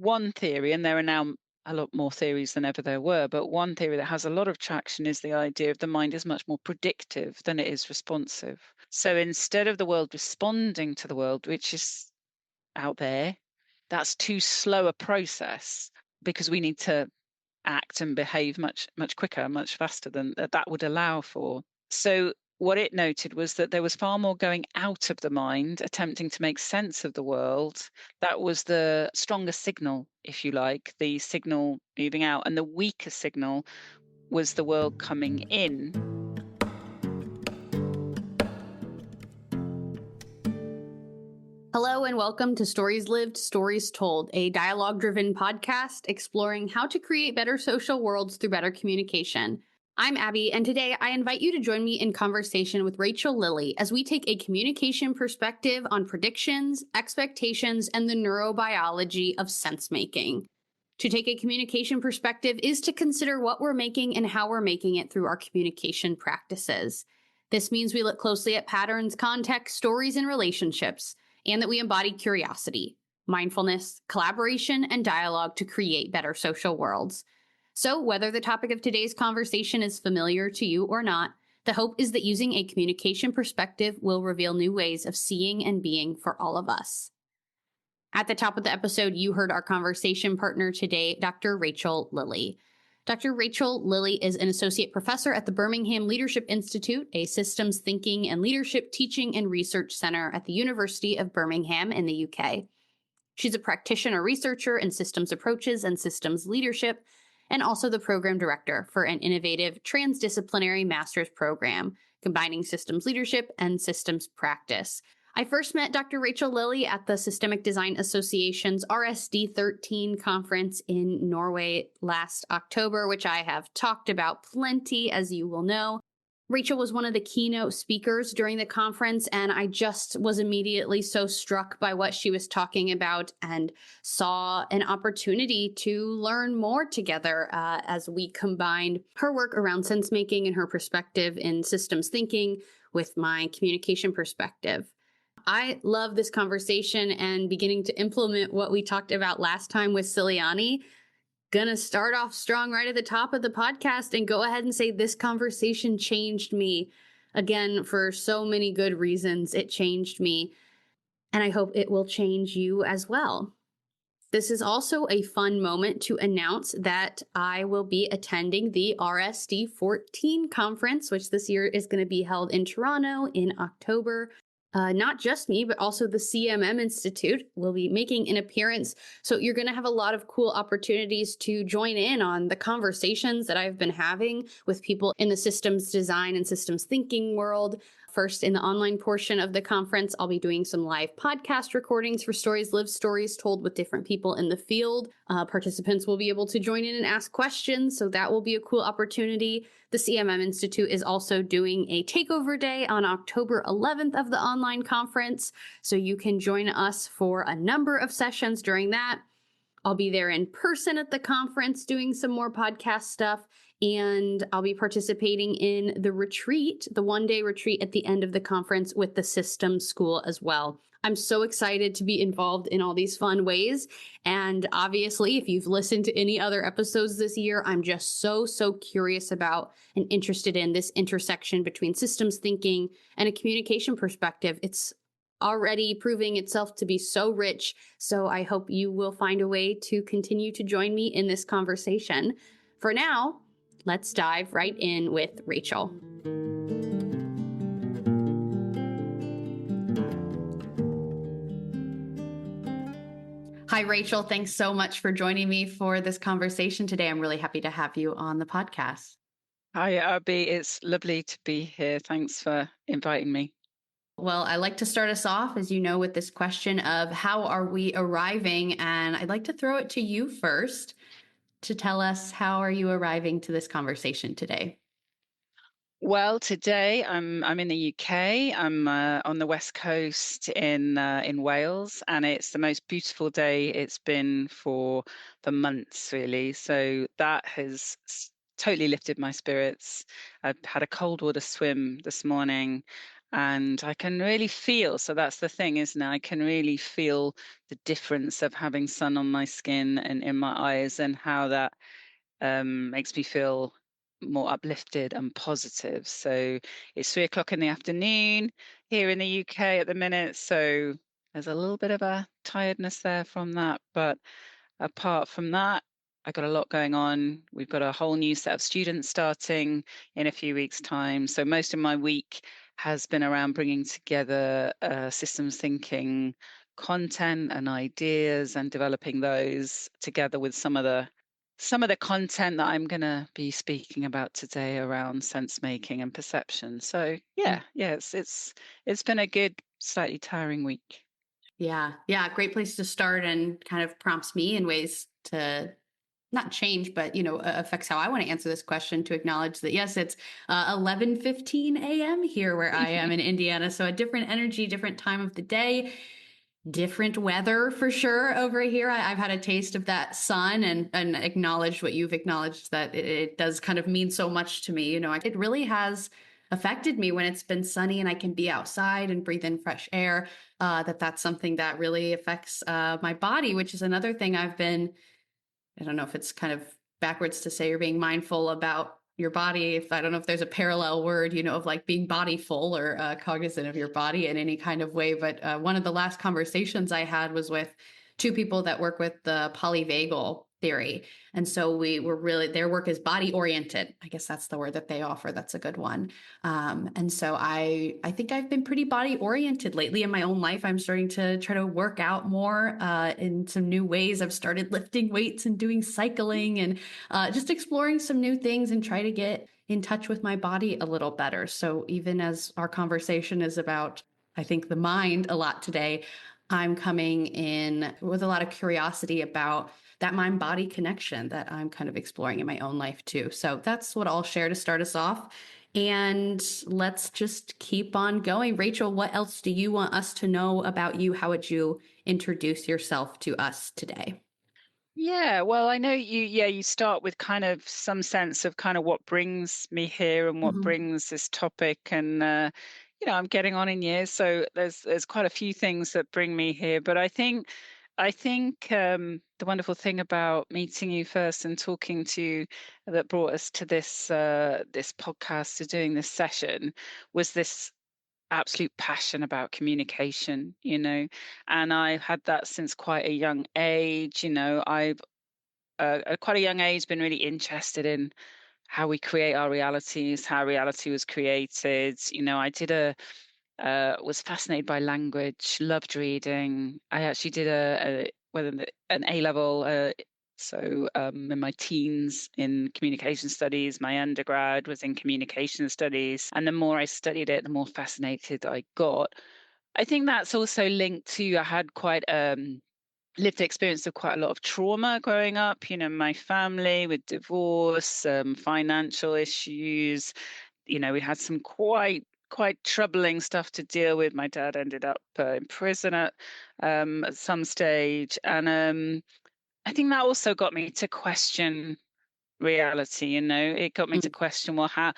one theory, and there are now a lot more theories than ever there were, but one theory that has a lot of traction is the idea of the mind is much more predictive than it is responsive. So instead of the world responding to the world, which is out there, that's too slow a process because we need to act and behave much quicker, much faster than that would allow for. So what it noted was that there was far more going out of the mind, attempting to make sense of the world. That was the stronger signal, if you like, the signal moving out. And the weaker signal was the world coming in. Hello and welcome to Stories Lived, Stories Told, a dialogue-driven podcast exploring how to create better social worlds through better communication. I'm Abbie, and today I invite you to join me in conversation with Rachel Lilley as we take a communication perspective on predictions, expectations, and the neurobiology of sensemaking. To take a communication perspective is to consider what we're making and how we're making it through our communication practices. This means we look closely at patterns, context, stories, and relationships, and that we embody curiosity, mindfulness, collaboration, and dialogue to create better social worlds. So, whether the topic of today's conversation is familiar to you or not, the hope is that using a communication perspective will reveal new ways of seeing and being for all of us. At the top of the episode, you heard our conversation partner today, Dr. Rachel Lilley. Dr. Rachel Lilley is an associate professor at the Birmingham Leadership Institute, a systems thinking and leadership teaching and research center at the University of Birmingham in the UK. She's a practitioner-researcher in systems approaches and systems leadership, and also the program director for an innovative transdisciplinary master's program, combining systems leadership and systems practice. I first met Dr. Rachel Lilley at the Systemic Design Association's RSD 13 conference in Norway last October, which I have talked about plenty, as you will know. Rachel was one of the keynote speakers during the conference, and I just was immediately so struck by what she was talking about and saw an opportunity to learn more together as we combined her work around sensemaking and her perspective in systems thinking with my communication perspective. I love this conversation and beginning to implement what we talked about last time with Ciliani. Gonna start off strong right at the top of the podcast and go ahead and say this conversation changed me. Again, for so many good reasons, it changed me. And I hope it will change you as well. This is also a fun moment to announce that I will be attending the RSD 14 conference, which this year is going to be held in Toronto in October. Not just me, but also the CMM Institute will be making an appearance. So you're going to have a lot of cool opportunities to join in on the conversations that I've been having with people in the systems design and systems thinking world. First, in the online portion of the conference, I'll be doing some live podcast recordings for Stories Lived, Stories Told with different people in the field. Participants will be able to join in and ask questions, so that will be a cool opportunity. The CMM Institute is also doing a takeover day on October 11th of the online conference, so you can join us for a number of sessions during that. I'll be there in person at the conference doing some more podcast stuff, and I'll be participating in the retreat, the one-day retreat at the end of the conference with the Systems School as well. I'm so excited to be involved in all these fun ways. And obviously, if you've listened to any other episodes this year, I'm just so curious about and interested in this intersection between systems thinking and a communication perspective. It's already proving itself to be so rich. So I hope you will find a way to continue to join me in this conversation. For now, let's dive right in with Rachel. Hi, Rachel. Thanks so much for joining me for this conversation today. I'm really happy to have you on the podcast. Hi, Abbie. It's lovely to be here. Thanks for inviting me. Well, I like to start us off, as you know, with this question of how are we arriving? And I'd like to throw it to you first to tell us how are you arriving to this conversation today? Well, today I'm in the UK. I'm on the West Coast in Wales, and it's the most beautiful day it's been for months, really. So that has totally lifted my spirits. I've had a cold water swim this morning, And I can really feel, so that's the thing, isn't it? I can really feel the difference of having sun on my skin and in my eyes, and how that makes me feel more uplifted and positive. So it's 3 o'clock in the afternoon here in the UK at the minute. So there's a little bit of a tiredness there from that. But apart from that, I got a lot going on. We've got a whole new set of students starting in a few weeks' time. So most of my week has been around bringing together systems thinking content and ideas and developing those together with some of the content that I'm going to be speaking about today around sense making and perception. So yeah, it's been a good, slightly tiring week. Yeah. Yeah. Great place to start, and kind of prompts me in ways to not change, but, affects how I want to answer this question, to acknowledge that, yes, it's 11:15 a.m. here where I am in Indiana. So a different energy, different time of the day, different weather for sure over here. I've had a taste of that sun, and acknowledged what you've acknowledged, that it does kind of mean so much to me. It really has affected me when it's been sunny and I can be outside and breathe in fresh air. That's something that really affects my body, which is another thing I've been. I don't know if it's kind of backwards to say you're being mindful about your body. If I don't know if there's a parallel word, of like being bodyful, or cognizant of your body in any kind of way. But one of the last conversations I had was with two people that work with the polyvagal theory. And so we were really, their work is body oriented. I guess that's the word that they offer. That's a good one. And so I think I've been pretty body oriented lately in my own life. I'm starting to try to work out more in some new ways. I've started lifting weights and doing cycling, and just exploring some new things, and try to get in touch with my body a little better. So even as our conversation is about, I think, the mind a lot today, I'm coming in with a lot of curiosity about that mind body connection that I'm kind of exploring in my own life too. So that's what I'll share to start us off. And let's just keep on going. Rachel, what else do you want us to know about you? How would you introduce yourself to us today? Yeah, well, I know you start with kind of some sense of kind of what brings me here and what Mhm. brings this topic. And I'm getting on in years, so there's quite a few things that bring me here. But I think the wonderful thing about meeting you first and talking to you, that brought us to this podcast, to doing this session, was this absolute passion about communication, and I've had that since quite a young age. I've at quite a young age been really interested in how we create our realities, how reality was created. I did a was fascinated by language, loved reading. I actually did an A level. In my teens in communication studies, my undergrad was in communication studies, and the more I studied it, the more fascinated I got. I think that's also linked to, I had quite lived experience of quite a lot of trauma growing up. My family with divorce, financial issues. We had some quite troubling stuff to deal with. My dad ended up in prison at some stage, and I think that also got me to question reality. It got me to Mm. question, well, how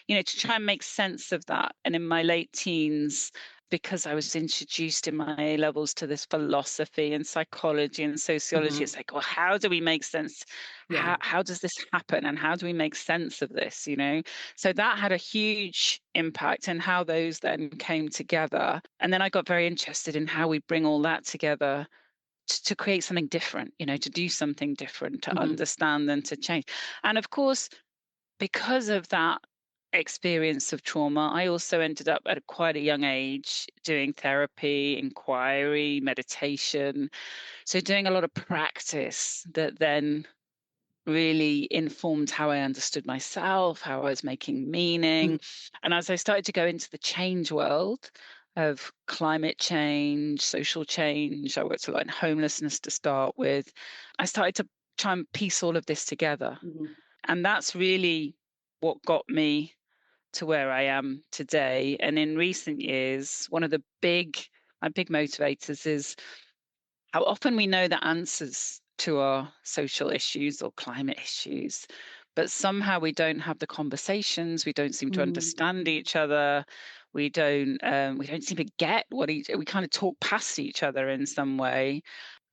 to try and make sense of that. And in my late teens, because I was introduced in my A levels to this philosophy and psychology and sociology, it's Mhm. like, well, how do we make sense? Yeah. How does this happen, and how do we make sense of this? So that had a huge impact, and how those then came together. And then I got very interested in how we bring all that together to create something different, to do something different, to Mhm. understand and to change. And of course, because of that experience of trauma, I also ended up at quite a young age doing therapy, inquiry, meditation. So doing a lot of practice that then really informed how I understood myself, how I was making Mm. meaning. And as I started to go into the change world of climate change, social change, I worked a lot in homelessness to start with, I started to try and piece all of this together. Mhm. And that's really what got me to where I am today. And in recent years, one of my big motivators is how often we know the answers to our social issues or climate issues, but somehow we don't have the conversations, we don't seem to Mm. understand each other, We don't seem to get we kind of talk past each other in some way.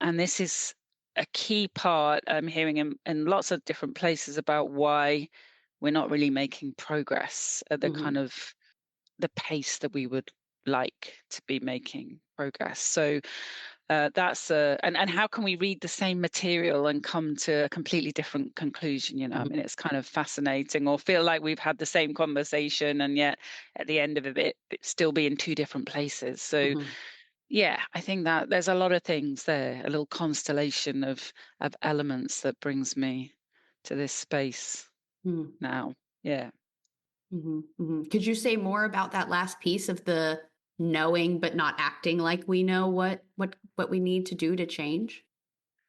And this is a key part I'm hearing in lots of different places about why we're not really making progress at the kind Mhm. of the pace that we would like to be making progress. So that's and how can we read the same material and come to a completely different conclusion? I Mhm. mean, it's kind of fascinating, or feel like we've had the same conversation, and yet at the end of it still be in two different places. So Mhm. yeah, I think that there's a lot of things there, a little constellation of elements that brings me to this space Mhm. now. Yeah. Mhm. Mhm. Could you say more about that last piece of the knowing but not acting like we know what we need to do to change?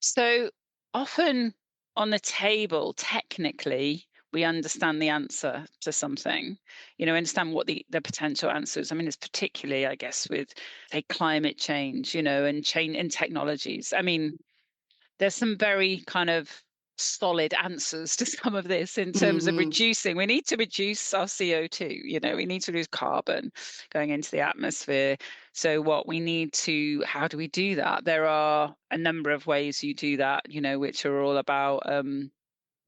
So often on the table, technically, we understand the answer to something, understand what the potential answers. I mean, it's particularly, I guess, with say climate change, and change in technologies. I mean, there's some very kind of solid answers to some of this in terms of Mhm. reducing. We need to reduce our CO2, we need to reduce carbon going into the atmosphere. So how do we do that? There are a number of ways you do that, which are all about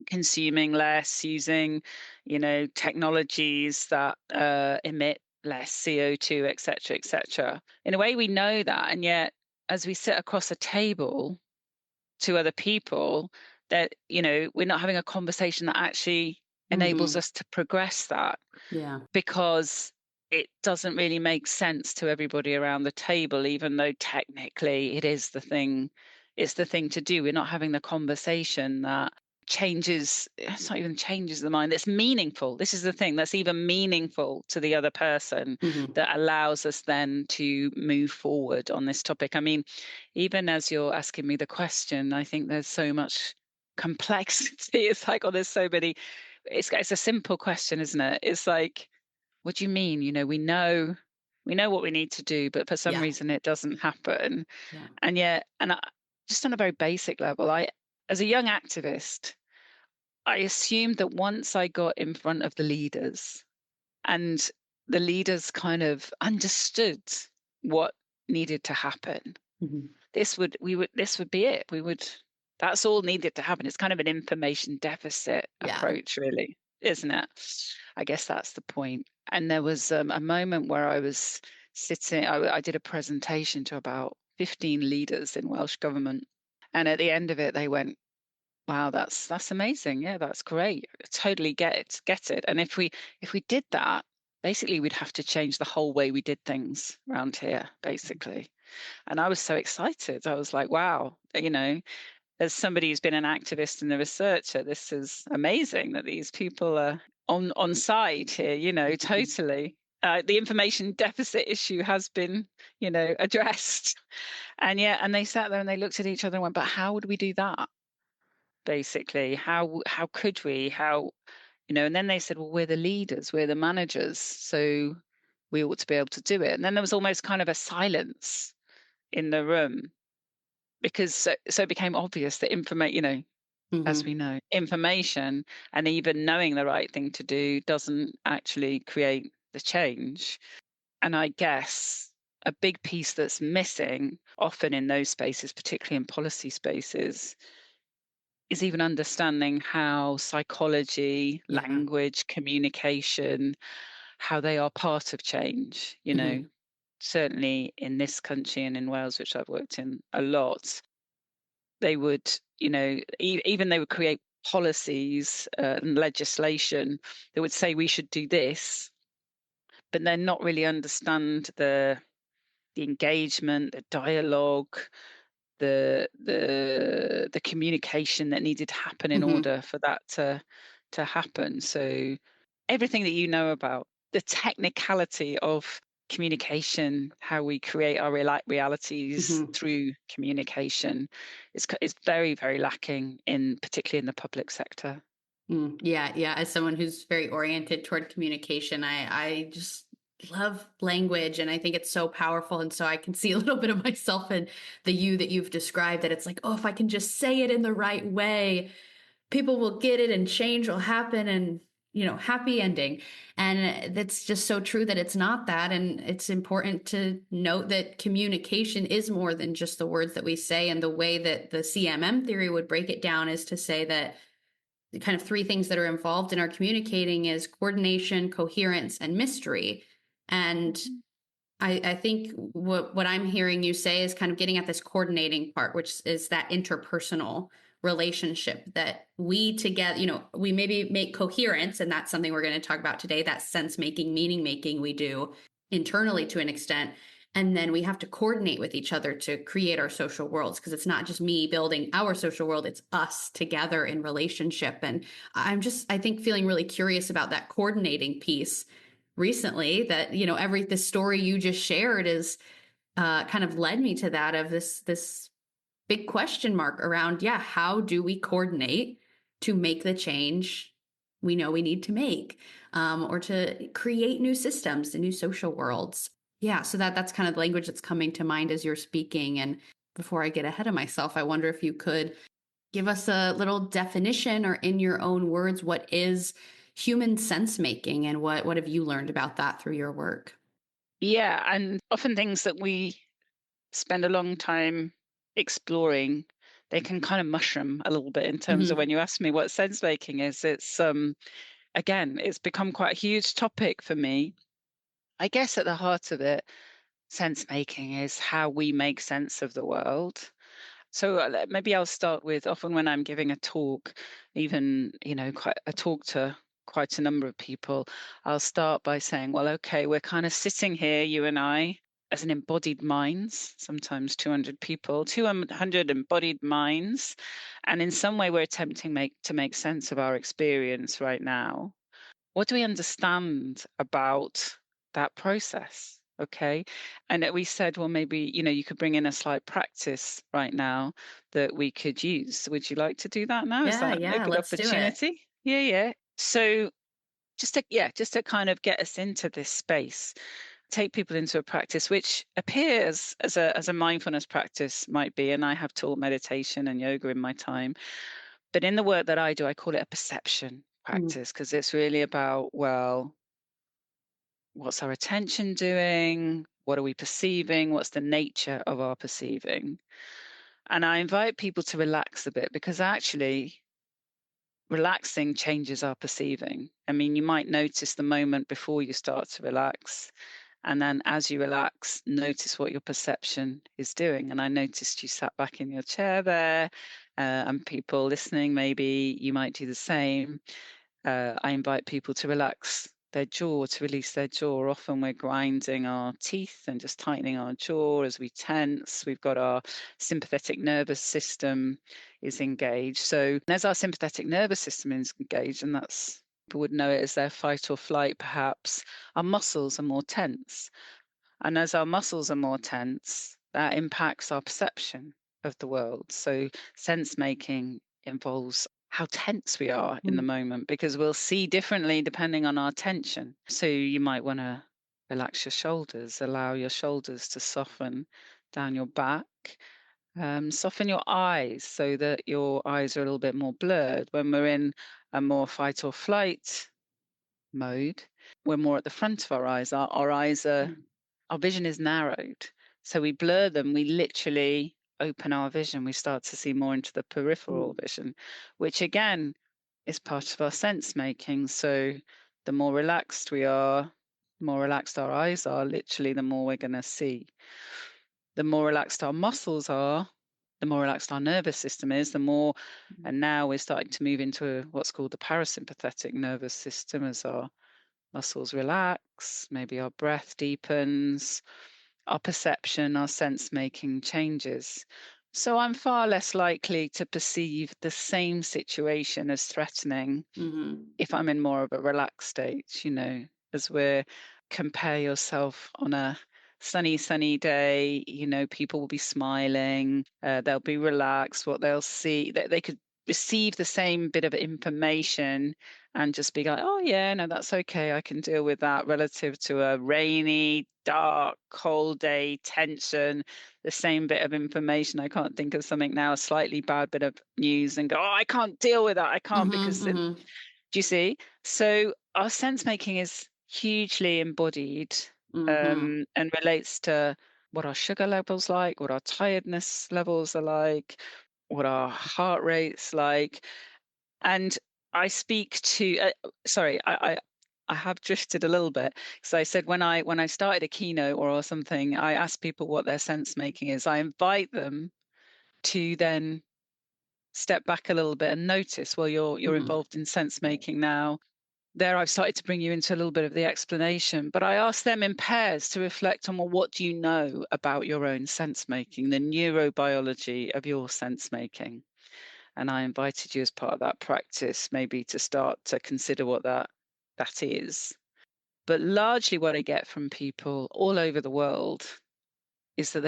consuming less, using, technologies that emit less CO2, et cetera, et cetera. In a way, we know that. And yet, as we sit across a table, to other people, that we're not having a conversation that actually enables Mhm. us to progress that, Yeah. because it doesn't really make sense to everybody around the table, even though technically it's the thing to do. We're not having the conversation that changes. It's not even changes the mind, that's meaningful. This is the thing that's even meaningful to the other person, Mhm. that allows us then to move forward on this topic. I mean, even as you're asking me the question, I think there's so much complexity. It's like, oh, there's so many. It's a simple question, isn't it? It's like, what do you mean? We know what we need to do, but for some Yeah. reason it doesn't happen. Yeah. And yet, just on a very basic level, as a young activist, I assumed that once I got in front of the leaders, and the leaders kind of understood what needed to happen, Mhm. this would be it. That's all needed to happen. It's kind of an information deficit Yeah. approach, really, isn't it? I guess that's the point. And there was a moment where I was sitting. I did a presentation to about 15 leaders in Welsh government, and at the end of it, they went, "Wow, that's amazing. Yeah, that's great. I totally get it. And if we did that, basically, we'd have to change the whole way we did things around here, basically." And I was so excited. I was like, wow, as somebody who's been an activist and a researcher, this is amazing that these people are on side here, Mhm. totally. The information deficit issue has been, addressed. And they sat there and they looked at each other and went, but how would we do that? Basically, how could we? And then they said, well, we're the leaders, we're the managers, so we ought to be able to do it. And then there was almost kind of a silence in the room, because so it became obvious that as Mhm. we know, information and even knowing the right thing to do doesn't actually create the change. And I guess a big piece that's missing often in those spaces, particularly in policy spaces, is even understanding how psychology, Yeah. language, communication, how they are part of change. Mhm. Certainly in this country and in Wales, which I've worked in a lot, they would, even they would create policies and legislation that would say we should do this, but then not really understand the engagement, the dialogue, the communication that needed to happen in Mhm. order for that to happen. So everything that you know about the technicality of communication, how we create our realities Mhm. through communication, is very, very lacking particularly in the public sector. Mm, yeah, yeah. As someone who's very oriented toward communication, I just love language, and I think it's so powerful. And so I can see a little bit of myself in the you that you've described. That it's like, oh, if I can just say it in the right way, people will get it, and change will happen. And happy ending. And that's just so true that it's not that. And it's important to note that communication is more than just the words that we say. And the way that the CMM theory would break it down is to say that the kind of three things that are involved in our communicating is coordination, coherence, and mystery. And Mhm. I think what I'm hearing you say is kind of getting at this coordinating part, which is that interpersonal relationship that we together, we maybe make coherence, and that's something we're going to talk about today, that sense making, meaning making we do internally to an extent. And then we have to coordinate with each other to create our social worlds, because it's not just me building our social world, it's us together in relationship. And I think feeling really curious about that coordinating piece recently, that this story you just shared is kind of led me to that, of this big question mark around, yeah, how do we coordinate to make the change we know we need to make, or to create new systems and new social worlds. Yeah, so that's kind of the language that's coming to mind as you're speaking. And before I get ahead of myself, I wonder if you could give us a little definition, or in your own words, what is human sense making, and what have you learned about that through your work? Yeah, and often things that we spend a long time exploring, they can kind of mushroom a little bit in terms of Hmm. when you ask me what sense making is. It's again, it's become quite a huge topic for me. I guess at the heart of it, sense making is how we make sense of the world. So maybe I'll start with, often when I'm giving a talk, even, quite a talk to quite a number of people, I'll start by saying, well, okay, we're kind of sitting here, you and I, as an embodied minds, sometimes 200 people, 200 embodied minds. And in some way, we're attempting to make sense of our experience right now. What do we understand about that process? Okay. And we said, well, maybe, you could bring in a slight practice right now that we could use. Would you like to do that now? Is Yeah, that a yeah, good let's do it. opportunity? Yeah, yeah. So just to kind of get us into this space, take people into a practice which appears as a mindfulness practice might be. And I have taught meditation and yoga in my time. But in the work that I do, I call it a perception Mm, practice because it's really about, well, what's our attention doing? What are we perceiving? What's the nature of our perceiving? And I invite people to relax a bit because actually, relaxing changes our perceiving. I mean, you might notice the moment before you start to relax. And then as you relax, notice what your perception is doing. And I noticed you sat back in your chair there, and people listening, maybe you might do the same. I invite people to relax their jaw, to release their jaw. Often we're grinding our teeth and just tightening our jaw as we tense. We've got our sympathetic nervous system is engaged. So as our sympathetic nervous system is engaged, and that's people would know it as their fight or flight, perhaps, our muscles are more tense. And as our muscles are more tense, that impacts our perception of the world. So sense making involves how tense we are in the mm, moment because we'll see differently depending on our tension. So you might want to relax your shoulders, allow your shoulders to soften down your back. Soften your eyes so that your eyes are a little bit more blurred. When we're in a more fight or flight mode, we're more at the front of our eyes. Our eyes are mm, our vision is narrowed. So we blur them, we literally open our vision. We start to see more into the peripheral mm, vision, which again is part of our sense making. So the more relaxed we are, the more relaxed our eyes are, literally, the more we're going to see. The more relaxed our muscles are, the more relaxed our nervous system is, the more. mm, And now we're starting to move into what's called the parasympathetic nervous system as our muscles relax, maybe our breath deepens, our perception, our sense making changes. So I'm far less likely to perceive the same situation as threatening mhm, if I'm in more of a relaxed state, as we're compare yourself on a sunny day, people will be smiling, they'll be relaxed, what they'll see, they could receive the same bit of information and just be like, oh, yeah, no, that's okay. I can deal with that relative to a rainy, dark, cold day, tension, the same bit of information. I can't think of something now, a slightly bad bit of news and go, oh, I can't deal with that. I can't mhm, because mhm. Do you see? So our sense making is hugely embodied, Mhm. and relates to what our sugar levels like, what our tiredness levels are like, what our heart rate's like. And I speak to, sorry, I have drifted a little bit because I said when I started a keynote or something, I ask people what their sense making is. I invite them to then step back a little bit and notice, well, you're Mhm. involved in sense making now. There, I've started to bring you into a little bit of the explanation, but I ask them in pairs to reflect on, well, what do you know about your own sense making, the neurobiology of your sense making? And I invited you as part of that practice, maybe to start to consider what that is. But largely what I get from people all over the world is that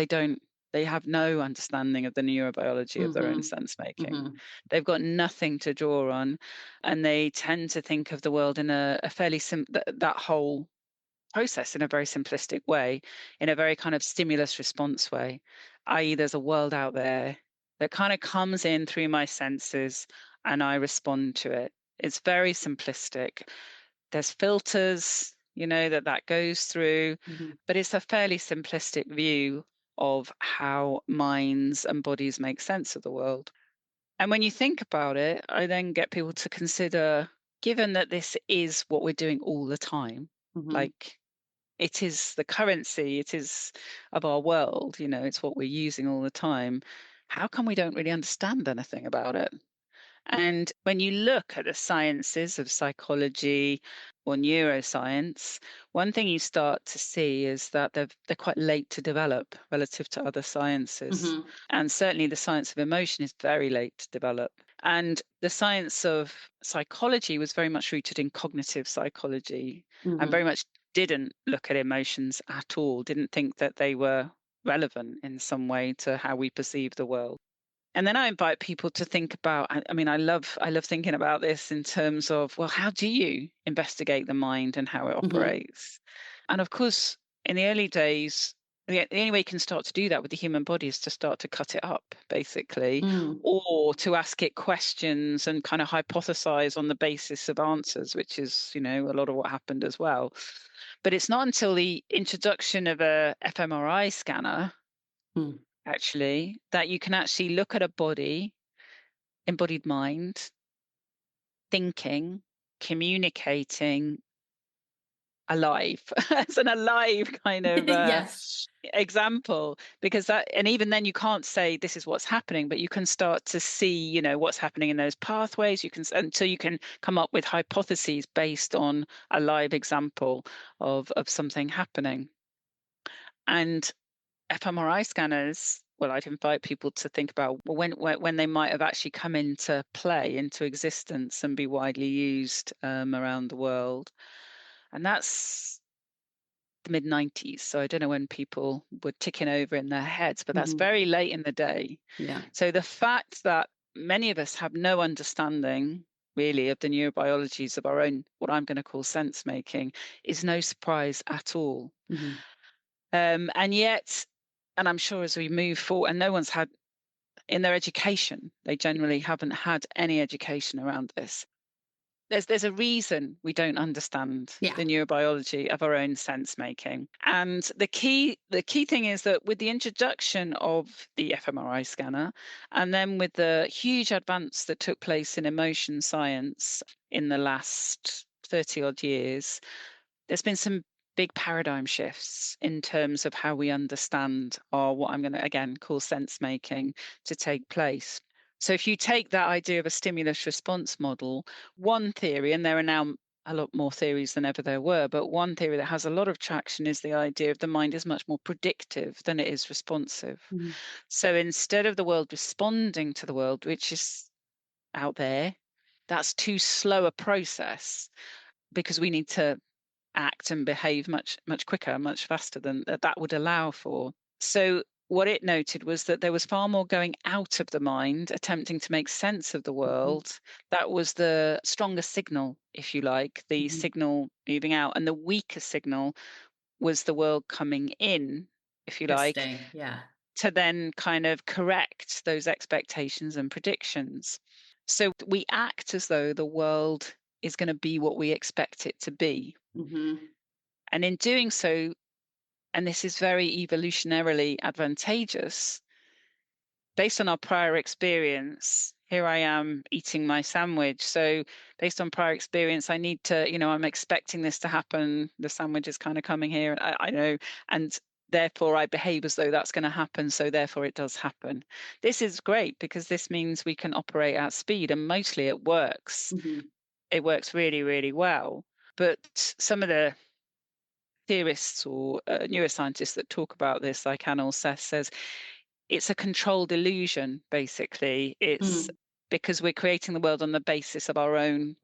they have no understanding of the neurobiology of their own Mhm. sense making. Mhm. They've got nothing to draw on, and they tend to think of the world in a fairly that whole process in a very simplistic way, in a very kind of stimulus response way, i.e., there's a world out there that kind of comes in through my senses and I respond to it. It's very simplistic. There's filters, that goes through, Mhm. but it's a fairly simplistic view of how minds and bodies make sense of the world. And when you think about it, I then get people to consider, given that this is what we're doing all the time, Mhm. like it is the currency, it is of our world, it's what we're using all the time. How come we don't really understand anything about it? And when you look at the sciences of psychology or neuroscience, one thing you start to see is that they're quite late to develop relative to other sciences. Mhm. And certainly the science of emotion is very late to develop. And the science of psychology was very much rooted in cognitive psychology and very Mhm. much didn't look at emotions at all, didn't think that they were relevant in some way to how we perceive the world. And then I invite people to think about, I mean, I love thinking about this in terms of, well, how do you investigate the mind and how it Mhm. operates? And of course, in the early days, the only way you can start to do that with the human body is to start to cut it up, basically, Mm. or to ask it questions and kind of hypothesize on the basis of answers, which is, a lot of what happened as well. But it's not until the introduction of a fMRI scanner, Mm. actually, that you can actually look at a body, embodied mind, thinking, communicating, alive. It's an alive kind of Yes. example, because that, and even then, you can't say this is what's happening, but you can start to see, what's happening in those pathways. You can, until you can come up with hypotheses based on a live example of something happening. And fMRI scanners, well, I'd invite people to think about, well, when they might have actually come into play, into existence, and be widely used around the world. And that's the mid 90s. So I don't know when people were ticking over in their heads, but that's Mhm. very late in the day. Yeah. So the fact that many of us have no understanding really of the neurobiologies of our own, what I'm going to call sense making, is no surprise at all. Mhm. And yet, and I'm sure as we move forward, and no one's had in their education, they generally haven't had any education around this. There's a reason we don't understand Yeah. the neurobiology of our own sense making. And the key thing is that with the introduction of the fMRI scanner, and then with the huge advance that took place in emotion science in the last 30 odd years, there's been some big paradigm shifts in terms of how we understand our, what I'm going to again call sense making, to take place. So if you take that idea of a stimulus response model, one theory, and there are now a lot more theories than ever there were, but one theory that has a lot of traction is the idea of the mind is much more predictive than it is responsive. Mhm. So instead of the world responding to the world, which is out there, that's too slow a process because we need to act and behave much quicker, much faster than that would allow for. So what it noted was that there was far more going out of the mind, attempting to make sense of the Mhm. world. That was the stronger signal, if you like, the Mhm. signal moving out, and the weaker signal was the world coming in, if you like, Interesting. Yeah. to then kind of correct those expectations and predictions. So we act as though the world is going to be what we expect it to be. Mm-hmm. And in doing so, and this is very evolutionarily advantageous, based on our prior experience, here I am eating my sandwich. So, based on prior experience, I need to, I'm expecting this to happen. The sandwich is kind of coming here. I know. And therefore, I behave as though that's going to happen. So, therefore, it does happen. This is great because this means we can operate at speed, and mostly it works. Mm-hmm. It works really, really well. But some of the theorists or neuroscientists that talk about this, like Anil Seth says, it's a controlled illusion, basically. It's Mm. because we're creating the world on the basis of our own,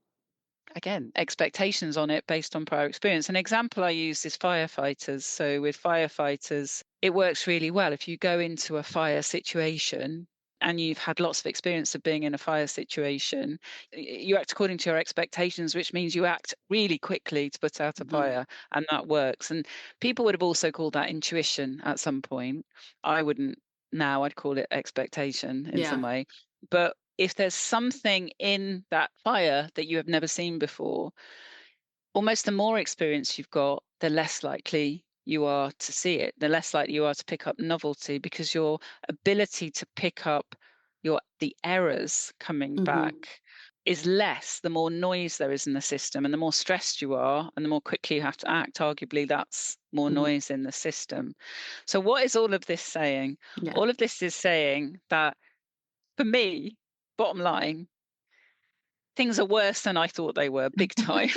again, expectations on it based on prior experience. An example I use is firefighters. So with firefighters, it works really well. If you go into a fire situation and you've had lots of experience of being in a fire situation, you act according to your expectations, which means you act really quickly to put out a Mm-hmm. fire, and that works. And people would have also called that intuition at some point. I wouldn't now, I'd call it expectation in Yeah. some way. But if there's something in that fire that you have never seen before, almost the more experience you've got, the less likely you are to see it, the less likely you are to pick up novelty, because your ability to pick up the errors coming Mm-hmm. back is less the more noise there is in the system, and the more stressed you are and the more quickly you have to act. Arguably, that's more Mm-hmm. noise in the system. So what is all of this saying? Yeah. All of this is saying that, for me, bottom line, things are worse than I thought they were, big time.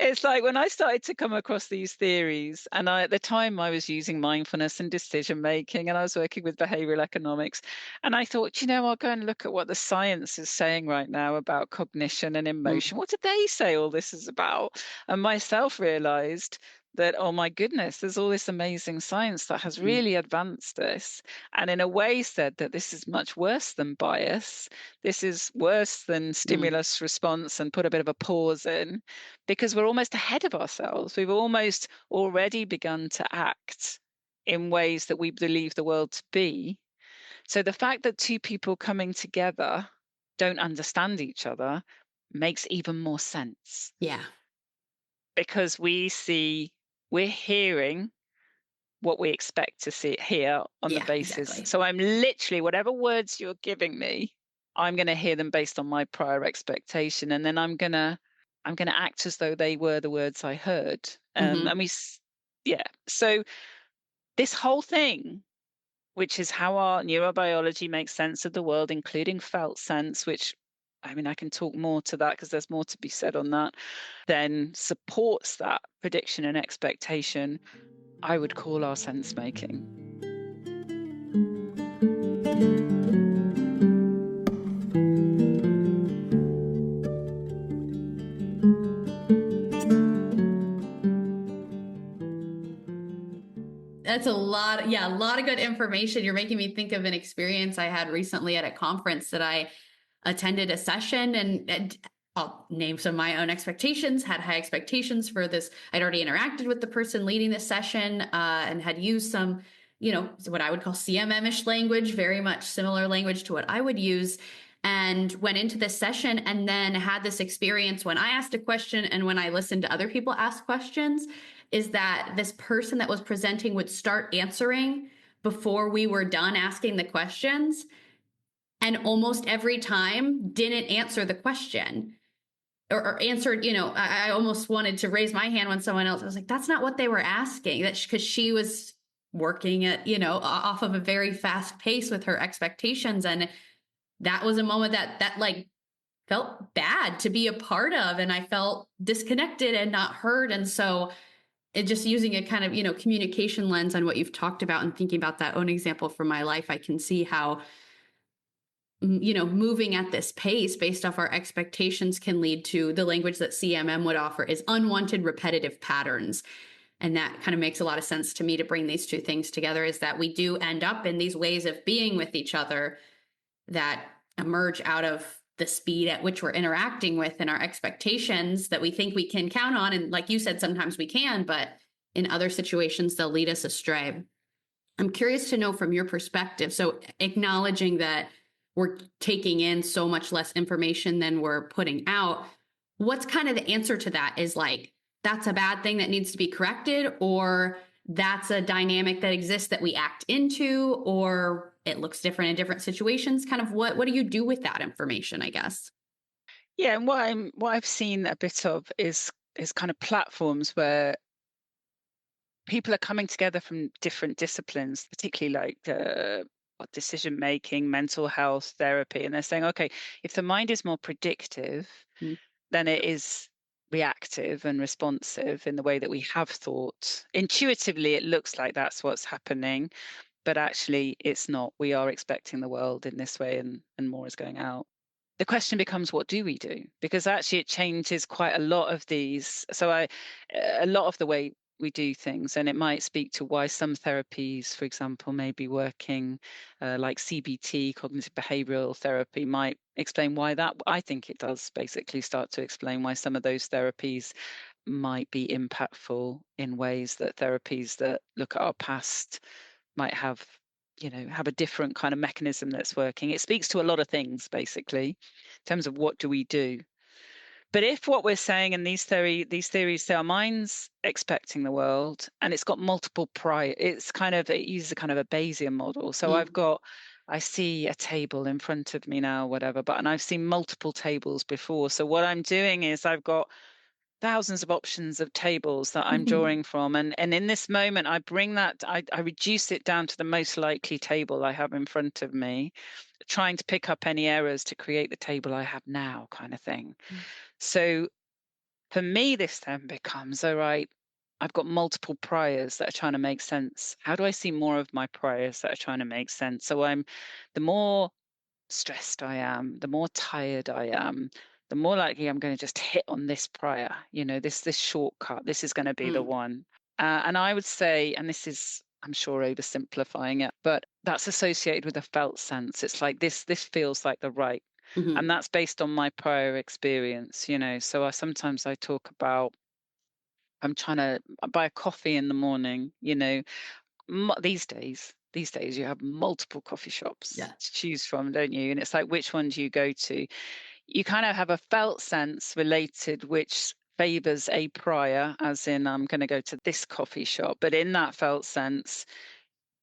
It's like when I started to come across these theories, and at the time I was using mindfulness and decision making, and I was working with behavioral economics, and I thought, I'll go and look at what the science is saying right now about cognition and Mm. emotion. What did they say all this is about? And myself realized that, oh my goodness, there's all this amazing science that has Mm. really advanced this, and in a way said that this is much worse than bias. This is worse than Mm. stimulus response, and put a bit of a pause in, because we're almost ahead of ourselves. We've almost already begun to act in ways that we believe the world to be. So the fact that two people coming together don't understand each other makes even more sense, Yeah. because we're hearing what we expect to see hear on the Yeah, basis. exactly. So I'm literally, whatever words you're giving me, I'm going to hear them based on my prior expectation, and then I'm going to act as though they were the words I heard. Mm-hmm. And yeah. So this whole thing, which is how our neurobiology makes sense of the world, including felt sense, which, I mean, I can talk more to that because there's more to be said on that, then supports that prediction and expectation, I would call our sense making. That's a lot. Yeah, a lot of good information. You're making me think of an experience I had recently at a conference that I attended a session, and I'll name some of my own expectations, had high expectations for this. I'd already interacted with the person leading the session and had used some, what I would call CMM-ish language, very much similar language to what I would use, and went into this session and then had this experience when I asked a question and when I listened to other people ask questions, is that this person that was presenting would start answering before we were done asking the questions, and almost every time didn't answer the question or answered, I almost wanted to raise my hand when someone else, I was like, that's not what they were asking. That's because she was working at, off of a very fast pace with her expectations. And that was a moment that like felt bad to be a part of. And I felt disconnected and not heard. And so it just using a kind of, communication lens on what you've talked about and thinking about that own example from my life, I can see how, moving at this pace based off our expectations can lead to the language that CMM would offer is unwanted repetitive patterns. And that kind of makes a lot of sense to me to bring these two things together, is that we do end up in these ways of being with each other that emerge out of the speed at which we're interacting with and our expectations that we think we can count on. And like you said, sometimes we can, but in other situations, they'll lead us astray. I'm curious to know from your perspective. So acknowledging that we're taking in so much less information than we're putting out. What's kind of the answer to that? Is like, that's a bad thing that needs to be corrected, or that's a dynamic that exists that we act into, or it looks different in different situations? Kind of what do you do with that information, I guess? Yeah, and what I've seen a bit of is kind of platforms where people are coming together from different disciplines, particularly like decision making, mental health, therapy, and they're saying, okay, if the mind is more predictive, Mm, then it is reactive and responsive in the way that we have thought. Intuitively, it looks like that's what's happening, but actually, it's not. We are expecting the world in this way, and more is going out. The question becomes, what do we do? Because actually it changes quite a lot of these. A lot of the way we do things, and it might speak to why some therapies, for example, may be working, like CBT, cognitive behavioral therapy, might explain why that. I think it does basically start to explain why some of those therapies might be impactful in ways that therapies that look at our past might have, have a different kind of mechanism that's working. It speaks to a lot of things basically in terms of what do we do. But if what we're saying in these theories say our mind's expecting the world and it's got multiple prior, it uses a kind of a Bayesian model. So mm, I see a table in front of me now, whatever, and I've seen multiple tables before. So what I'm doing is I've got thousands of options of tables that I'm mhm, drawing from. And in this moment, I reduce it down to the most likely table I have in front of me, trying to pick up any errors to create the table I have now, kind of thing. mm, So for me, this then becomes all right, I've got multiple priors that are trying to make sense. How do I see more of my priors that are trying to make sense? The more stressed I am, the more tired I am, the more likely I'm going to just hit on this prior, this shortcut. This is going to be the mm, one. And I would say, and this is, I'm sure, oversimplifying it, but that's associated with a felt sense. It's like this feels like the right. And mhm, that's based on my prior experience. So sometimes I talk about I'm trying to buy a coffee in the morning. These days you have multiple coffee shops yeah. to choose from, don't you? And it's like, which one do you go to? You kind of have a felt sense related which favors a prior, as in I'm going to go to this coffee shop. But in that felt sense,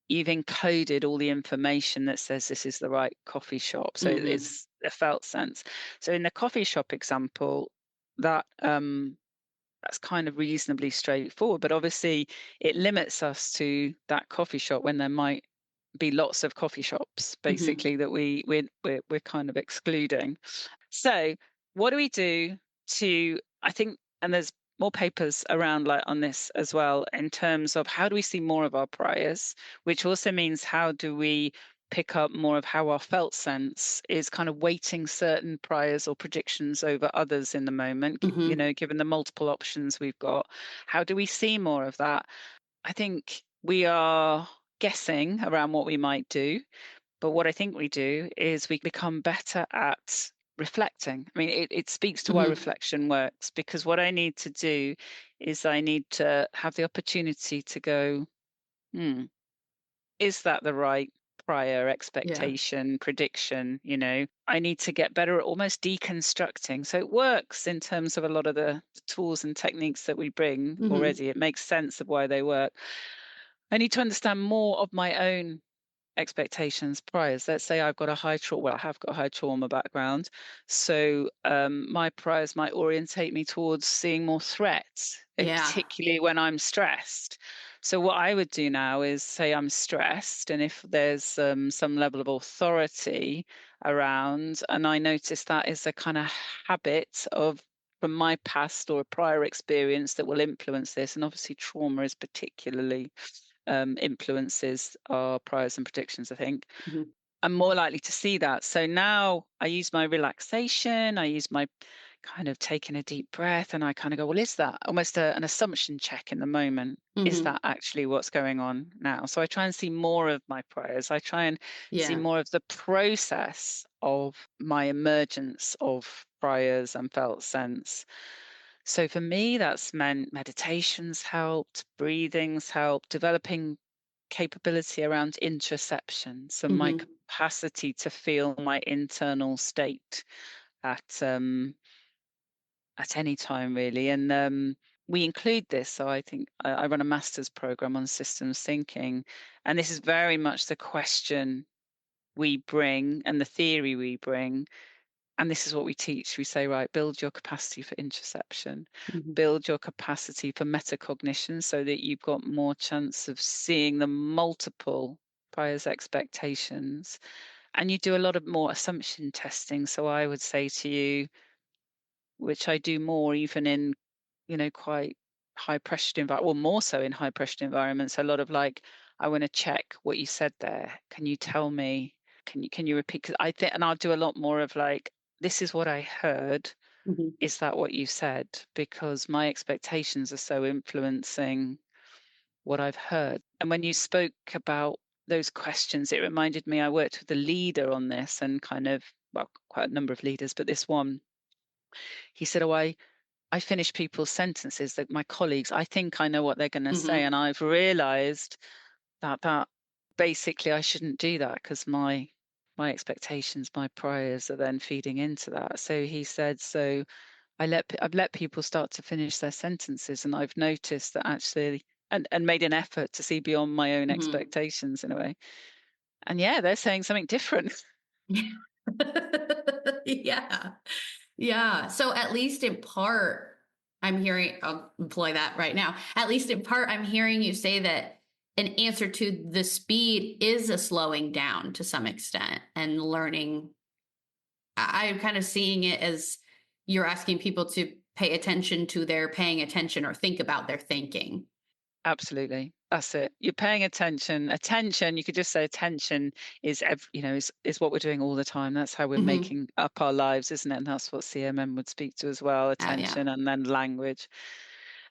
you've encoded all the information that says this is the right coffee shop. So Mhm, it's a felt sense. So in the coffee shop example, that that's kind of reasonably straightforward, but obviously it limits us to that coffee shop when there might be lots of coffee shops mhm, basically that we're kind of excluding. So what do we do to, I think, and there's more papers around like on this as well, in terms of how do we see more of our priors, which also means how do we pick up more of how our felt sense is kind of weighting certain priors or predictions over others in the moment, mhm, given the multiple options we've got. How do we see more of that? I think we are guessing around what we might do, but what I think we do is we become better at reflecting. I mean, it speaks to why mhm, reflection works, because what I need to do is I need to have the opportunity to go, hmm, is that the right prior yeah. expectation, prediction? I need to get better at almost deconstructing. So it works in terms of a lot of the tools and techniques that we bring Mhm, already. It makes sense of why they work. I need to understand more of my own expectations, priors. Let's say I've got a well, I have got a high trauma background. So my priors might orientate me towards seeing more threats, yeah. particularly when I'm stressed. So what I would do now is say I'm stressed, and if there's some level of authority around, and I notice that is a kind of habit of from my past or a prior experience that will influence this, and obviously trauma is particularly influences our priors and predictions, I think. Mhm, I'm more likely to see that. So now I use my relaxation, I use my kind of taking a deep breath, and I kind of go, well, is that almost an assumption check in the moment? Is mhm, that actually what's going on now? So I try and see more of my priors. I try and see yeah. more of the process of my emergence of priors and felt sense. So for me, that's meant meditations helped, breathing's helped, developing capability around interoception, so my Mhm. capacity to feel my internal state at at any time really. And we include this. So I think I run a master's program on systems thinking, and this is very much the question we bring and the theory we bring. And this is what we teach. We say, right, build your capacity for interoception, Mhm. build your capacity for metacognition so that you've got more chance of seeing the multiple priors expectations. And you do a lot of more assumption testing. So I would say to you, which I do more even in, quite high pressured environment, well, more so in high pressured environments, a lot of like, I want to check what you said there. Can you tell me? Can you repeat? Because I think, and I'll do a lot more of like, this is what I heard. Mhm. Is that what you said? Because my expectations are so influencing what I've heard. And when you spoke about those questions, it reminded me I worked with a leader on this and kind of, well, quite a number of leaders, but this one, he said, oh, I finish people's sentences, that my colleagues, I think I know what they're going to say. Mhm. And I've realized that basically I shouldn't do that because my expectations, my priors are then feeding into that. So he said, so I've let people start to finish their sentences, and I've noticed that actually, and made an effort to see beyond my own Mhm. expectations in a way. And yeah, they're saying something different. Yeah. Yeah. So at least in part, I'm hearing, I'll employ that right now. At least in part, I'm hearing you say that an answer to the speed is a slowing down to some extent and learning. I'm kind of seeing it as you're asking people to pay attention to their paying attention or think about their thinking. Absolutely. That's it. You're paying attention. Attention, you could just say attention is what we're doing all the time. That's how we're Hmm. making up our lives, isn't it? And that's what CMM would speak to as well, Yeah. attention and then language.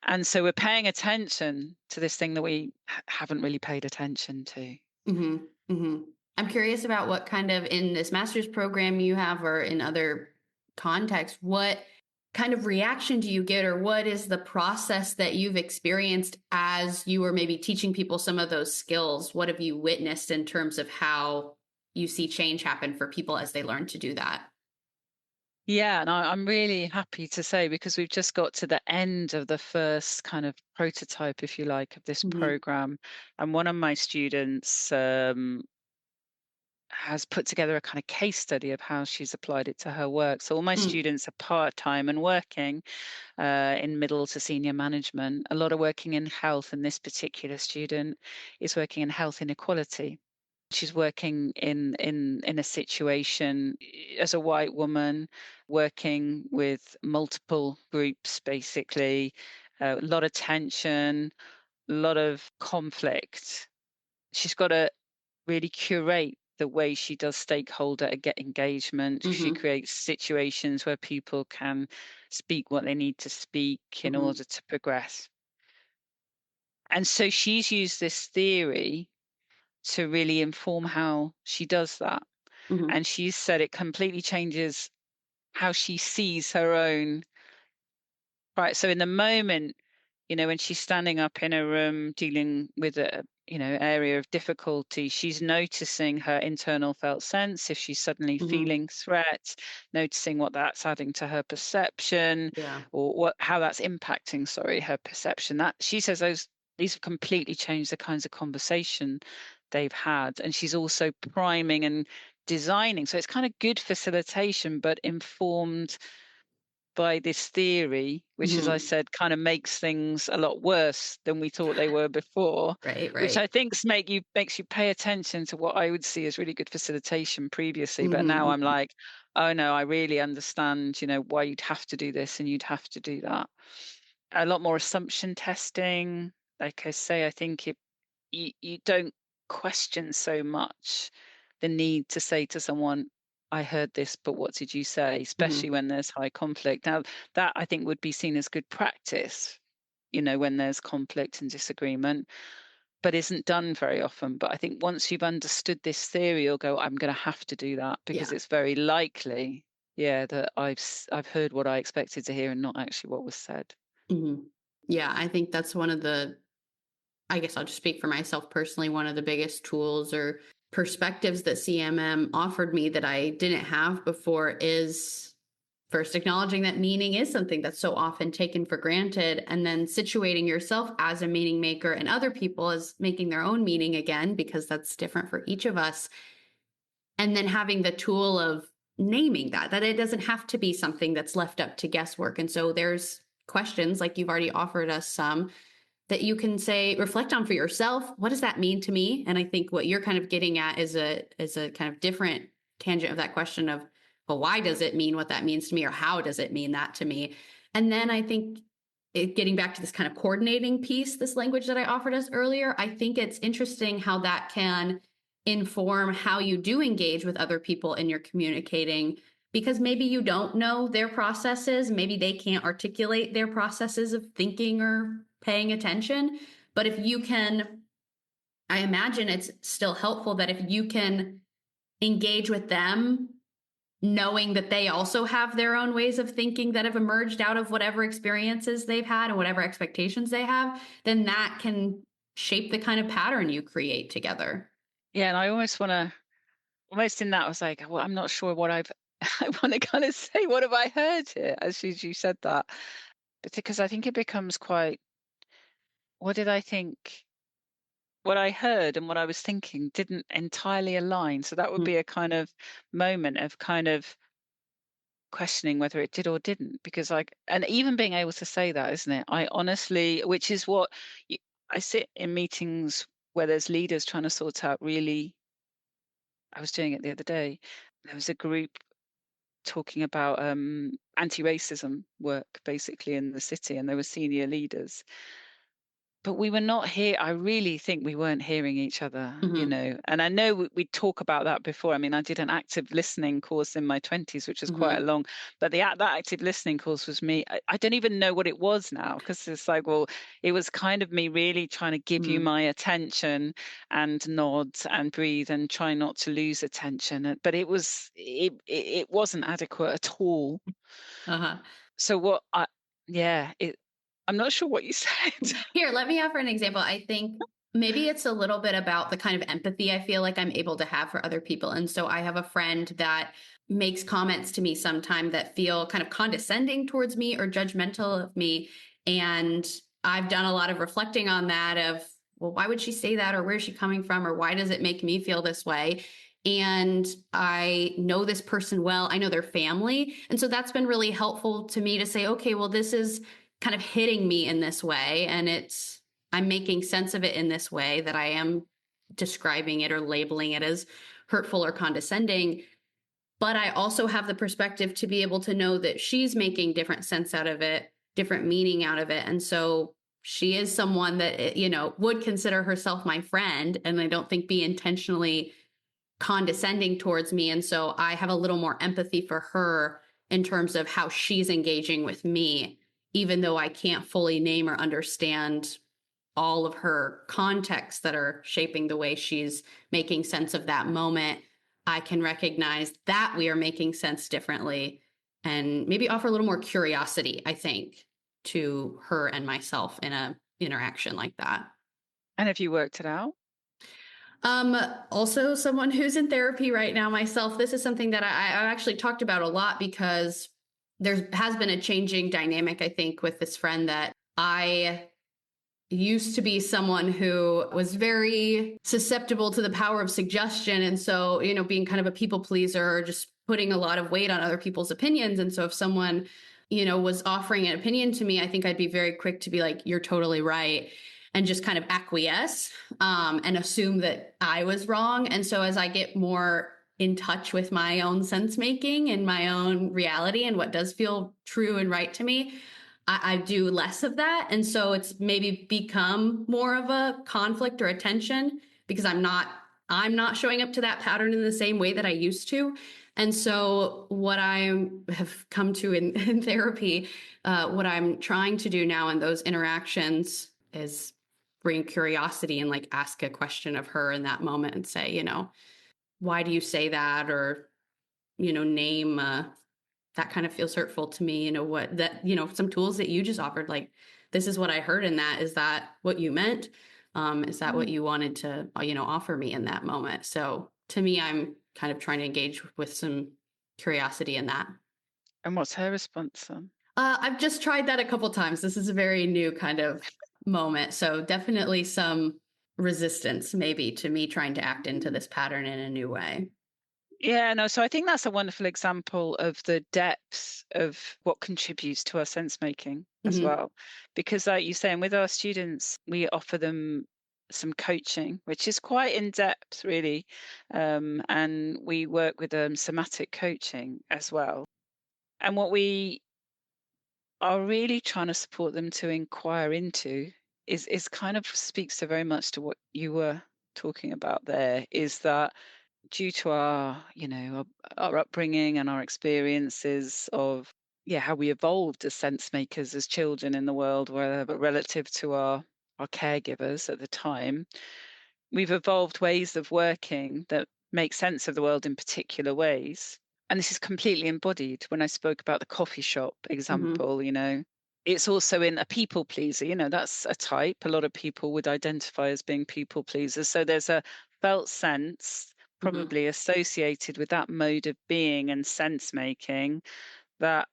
And so we're paying attention to this thing that we haven't really paid attention to. Hmm. Hmm. I'm curious about what kind of in this master's program you have or in other contexts, what kind of reaction do you get or what is the process that you've experienced as you were maybe teaching people some of those skills? What have you witnessed in terms of how you see change happen for people as they learn to do that? Yeah, and I'm really happy to say because we've just got to the end of the first kind of prototype, if you like, of this Hmm. program. And one of my students has put together a kind of case study of how she's applied it to her work. So all my Mm. students are part-time and working in middle to senior management, a lot of working in health, and this particular student is working in health inequality. She's working in a situation as a white woman, working with multiple groups, basically, a lot of tension, a lot of conflict. She's got to really curate the way she does stakeholder engagement. She Mhm. creates situations where people can speak what they need to speak in Mhm. order to progress. And so she's used this theory to really inform how she does that. Mhm. And she said it completely changes how she sees her own. Right. So in the moment, when she's standing up in a room dealing with a, area of difficulty, she's noticing her internal felt sense. If she's suddenly Mhm. feeling threat, noticing what that's adding to her perception Yeah. or how that's impacting, sorry, her perception. That she says these have completely changed the kinds of conversation they've had. And she's also priming and designing. So it's kind of good facilitation, but informed by this theory, which, as I Mhm. said, kind of makes things a lot worse than we thought they were before, Right, which I right. think makes you pay attention to what I would see as really good facilitation previously. But Mhm. now I'm Mhm. like, oh no, I really understand, why you'd have to do this and you'd have to do that. A lot more assumption testing. Like I say, I think you don't question so much the need to say to someone, I heard this, but what did you say? Especially Mhm. when there's high conflict. Now, that I think would be seen as good practice, when there's conflict and disagreement, but isn't done very often. But I think once you've understood this theory, you'll go, I'm going to have to do that because Yeah. it's very likely, yeah, that I've heard what I expected to hear and not actually what was said. Mhm. Yeah, I think that's one of the I guess I'll just speak for myself personally. One of the biggest tools or perspectives that CMM offered me that I didn't have before is first acknowledging that meaning is something that's so often taken for granted, and then situating yourself as a meaning maker and other people as making their own meaning again, because that's different for each of us. And then having the tool of naming that it doesn't have to be something that's left up to guesswork. And so there's questions like you've already offered us some that you can say, reflect on for yourself. What does that mean to me? And I think what you're kind of getting at is a kind of different tangent of that question of, well, why does it mean what that means to me? Or how does it mean that to me? And then I think getting back to this kind of coordinating piece, this language that I offered us earlier, I think it's interesting how that can inform how you do engage with other people in your communicating, because maybe you don't know their processes, maybe they can't articulate their processes of thinking or paying attention. But if you can, I imagine it's still helpful that if you can engage with them, knowing that they also have their own ways of thinking that have emerged out of whatever experiences they've had and whatever expectations they have, then that can shape the kind of pattern you create together. Yeah, and I almost want to, almost in that, I was like, well, I'm not sure what I've, I want to kind of say, what have I heard here as you said that? But because I think it becomes quite, what did I think? What I heard and what I was thinking didn't entirely align. So that would Mm. be a kind of moment of kind of questioning whether it did or didn't. Because like, and even being able to say that, isn't it? I honestly, which is what you, I sit in meetings where there's leaders trying to sort out really, I was doing it the other day. There was a group talking about anti-racism work basically in the city, and there were senior leaders. But we were not here. I really think we weren't hearing each other, Hmm. and I know we talk about that before. I mean, I did an active listening course in my 20s, which was quite a Hmm. long, but that active listening course was me. I don't even know what it was now, because it's like, well, it was kind of me really trying to give you Hmm. my attention and nod and breathe and try not to lose attention. But it wasn't adequate at all. Uh-huh. So yeah, I'm not sure what you said. Here, let me offer an example. I think maybe it's a little bit about the kind of empathy I feel like I'm able to have for other people. And so I have a friend that makes comments to me sometime that feel kind of condescending towards me or judgmental of me. And I've done a lot of reflecting on that of, well, why would she say that? Or where's she coming from? Or why does it make me feel this way? And I know this person well. I know their family. And so that's been really helpful to me to say, okay, well, this is kind of hitting me in this way, and I'm making sense of it in this way, that I am describing it or labeling it as hurtful or condescending. But I also have the perspective to be able to know that she's making different sense out of it, different meaning out of it. And so she is someone that, would consider herself my friend, and I don't think be intentionally condescending towards me. And so I have a little more empathy for her in terms of how she's engaging with me, even though I can't fully name or understand all of her contexts that are shaping the way she's making sense of that moment. I can recognize that we are making sense differently and maybe offer a little more curiosity, I think, to her and myself in a interaction like that. And have you worked it out? Um, Also someone who's in therapy right now myself. This is something that I've actually talked about a lot because there has been a changing dynamic, I think, with this friend that I used to be someone who was very susceptible to the power of suggestion. And so, being kind of a people pleaser, just putting a lot of weight on other people's opinions. And so if someone, was offering an opinion to me, I think I'd be very quick to be like, you're totally right. And just kind of acquiesce and assume that I was wrong. And so as I get more in touch with my own sense making and my own reality and what does feel true and right to me, I do less of that. And so it's maybe become more of a conflict or a tension because I'm not showing up to that pattern in the same way that I used to. And so what I have come to in therapy, what I'm trying to do now in those interactions is bring curiosity and like ask a question of her in that moment and say, why do you say that? Or, name that kind of feels hurtful to me. What that, some tools that you just offered, like, this is what I heard in that. Is that what you meant? Is that what you wanted to, offer me in that moment? So to me, I'm kind of trying to engage with some curiosity in that. And what's her response then? I've just tried that a couple times. This is a very new kind of moment. So definitely some resistance, maybe, to me trying to act into this pattern in a new way. Yeah, no, so I think that's a wonderful example of the depth of what contributes to our sense making as Hmm. well. Because, like you're saying, with our students, we offer them some coaching, which is quite in depth, really. And we work with somatic coaching as well. And what we are really trying to support them to inquire into is kind of speaks to very much to what you were talking about there, is that due to our, our upbringing and our experiences of, yeah, how we evolved as sense makers as children in the world, whether relative to our caregivers at the time, we've evolved ways of working that make sense of the world in particular ways. And this is completely embodied when I spoke about the coffee shop Hmm. example, It's also in a people pleaser, that's a type. A lot of people would identify as being people pleasers. So there's a felt sense Hmm. probably associated with that mode of being and sense making that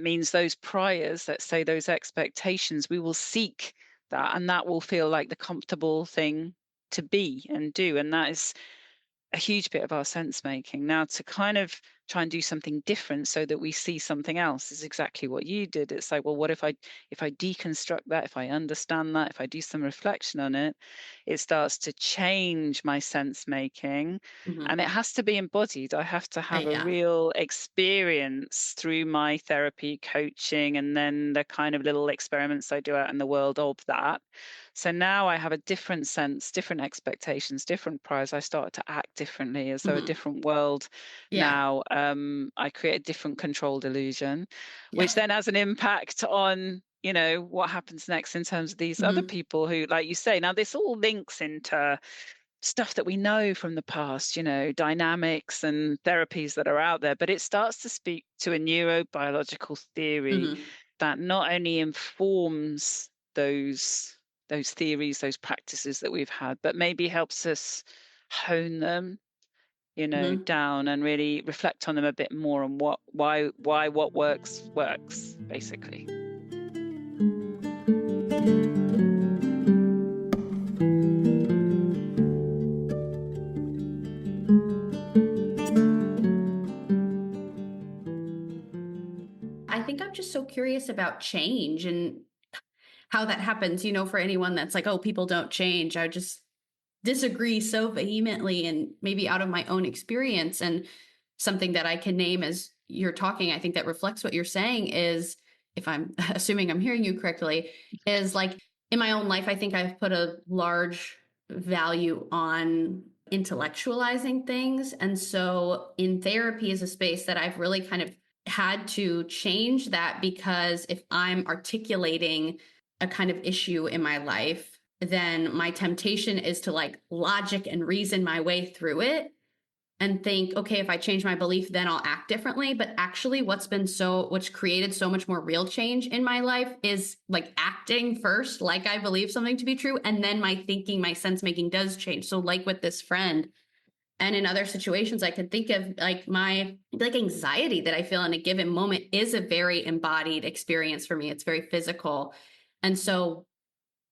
means those priors, let's say those expectations, we will seek that, and that will feel like the comfortable thing to be and do. And that is a huge bit of our sense making. Now, to kind of try and do something different so that we see something else is exactly what you did. It's like, well, what if I deconstruct that, if I understand that, if I do some reflection on it, it starts to change my sense making. Hmm. And it has to be embodied. I have to have a Yeah. real experience through my therapy, coaching, and then the kind of little experiments I do out in the world of that. So now I have a different sense, different expectations, different priors. I start to act differently as though a Hmm. different world Yeah. now. I create a different controlled illusion, Yeah. which then has an impact on, what happens next in terms of these other Hmm. people who, like you say, now this all links into stuff that we know from the past, dynamics and therapies that are out there, but it starts to speak to a neurobiological theory Hmm. that not only informs those those theories, those practices that we've had, but maybe helps us hone them, Hmm. down and really reflect on them a bit more and why what works, basically. I think I'm just so curious about change and how that happens, for anyone that's like, oh, people don't change. I just disagree so vehemently and maybe out of my own experience. And something that I can name as you're talking, I think that reflects what you're saying is, if I'm assuming I'm hearing you correctly, is like in my own life, I think I've put a large value on intellectualizing things. And so in therapy is a space that I've really kind of had to change that, because if I'm articulating a kind of issue in my life, then my temptation is to like logic and reason my way through it and think, okay, if I change my belief, then I'll act differently. But actually, what's created so much more real change in my life is like acting first, like I believe something to be true. And then my thinking, my sense making does change. So, like with this friend, and in other situations, I can think of like my like anxiety that I feel in a given moment is a very embodied experience for me. It's very physical. And so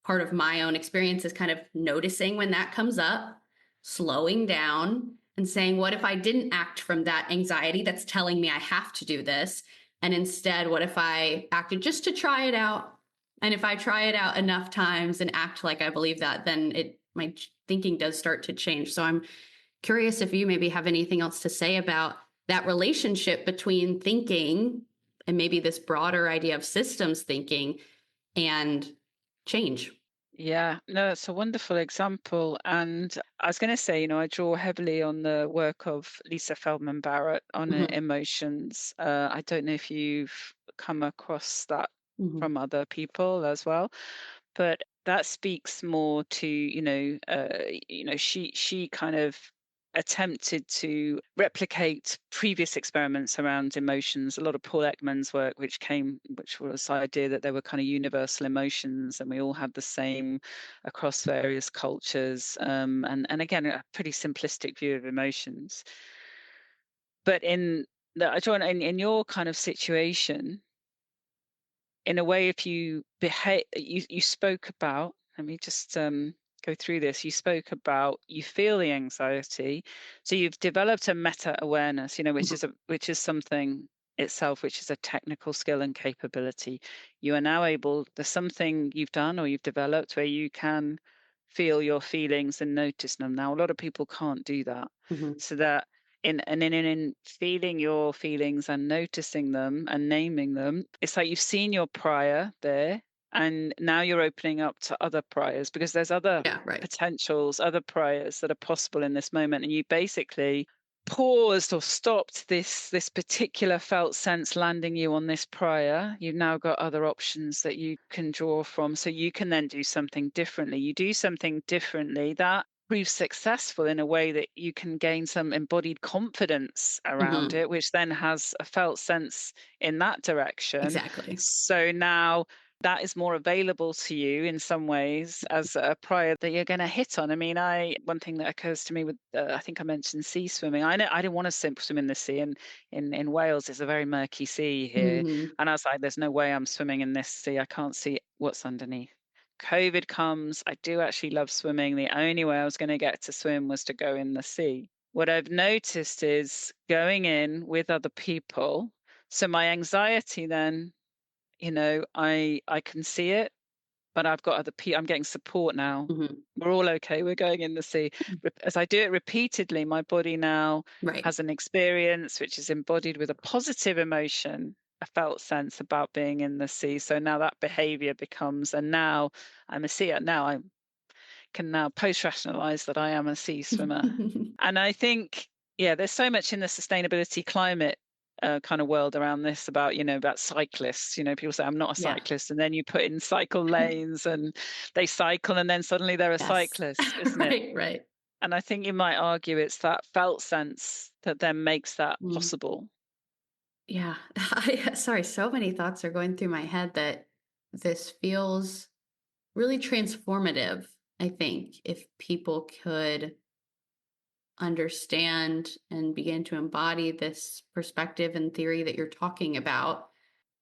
part of my own experience is kind of noticing when that comes up, slowing down and saying, what if I didn't act from that anxiety that's telling me I have to do this? And instead, what if I acted just to try it out? And if I try it out enough times and act like I believe that, then my thinking does start to change. So I'm curious if you maybe have anything else to say about that relationship between thinking and maybe this broader idea of systems thinking and change. Yeah, no, it's a wonderful example. And I was going to say, I draw heavily on the work of Lisa Feldman Barrett on Mhm. emotions. I don't know if you've come across that Mhm. from other people as well, but that speaks more to, she kind of attempted to replicate previous experiments around emotions. A lot of Paul Ekman's work, which was the idea that there were kind of universal emotions, and we all had the same across various cultures. And again, a pretty simplistic view of emotions. But in your kind of situation, in a way, if you behave, you spoke about, let me just go through this. You spoke about you feel the anxiety, so you've developed a meta awareness, Mhm. which is something itself, which is a technical skill and capability. You are now able. There's something you've done or you've developed where you can feel your feelings and notice them. Now, a lot of people can't do that, Mhm. so that in feeling your feelings and noticing them and naming them, it's like you've seen your prior there, and now you're opening up to other priors because there's other Yeah, right. potentials, other priors that are possible in this moment, and you basically paused or stopped this particular felt sense landing you on this prior. You've now got other options that you can draw from, so you can then do something differently. You do something differently that proves successful in a way that you can gain some embodied confidence around Mhm. it, which then has a felt sense in that direction. Exactly. So now that is more available to you in some ways as a prior that you're going to hit on. I mean, one thing that occurs to me with I think I mentioned sea swimming. I know I didn't want to swim in the sea, and in Wales it's a very murky sea here, Mhm. and I was like, "There's no way I'm swimming in this sea. I can't see what's underneath." COVID comes. I do actually love swimming. The only way I was going to get to swim was to go in the sea. What I've noticed is going in with other people. So my anxiety then, I can see it, but I've got other people. I'm getting support now. Mhm. We're all okay. We're going in the sea. As I do it repeatedly, my body now Right. has an experience which is embodied with a positive emotion, a felt sense about being in the sea. So now that behavior becomes, and now I'm a seer. Now I can now post rationalize that I am a sea swimmer. And I think, yeah, there's so much in the sustainability climate kind of world around this about cyclists. People say, I'm not a Yeah. cyclist. And then you put in cycle lanes and they cycle and then suddenly they're a Yes. cyclist, isn't it? Right, right. And I think you might argue it's that felt sense that then makes that Mm. possible. Yeah. Sorry, so many thoughts are going through my head that this feels really transformative, I think, if people could understand and begin to embody this perspective and theory that you're talking about,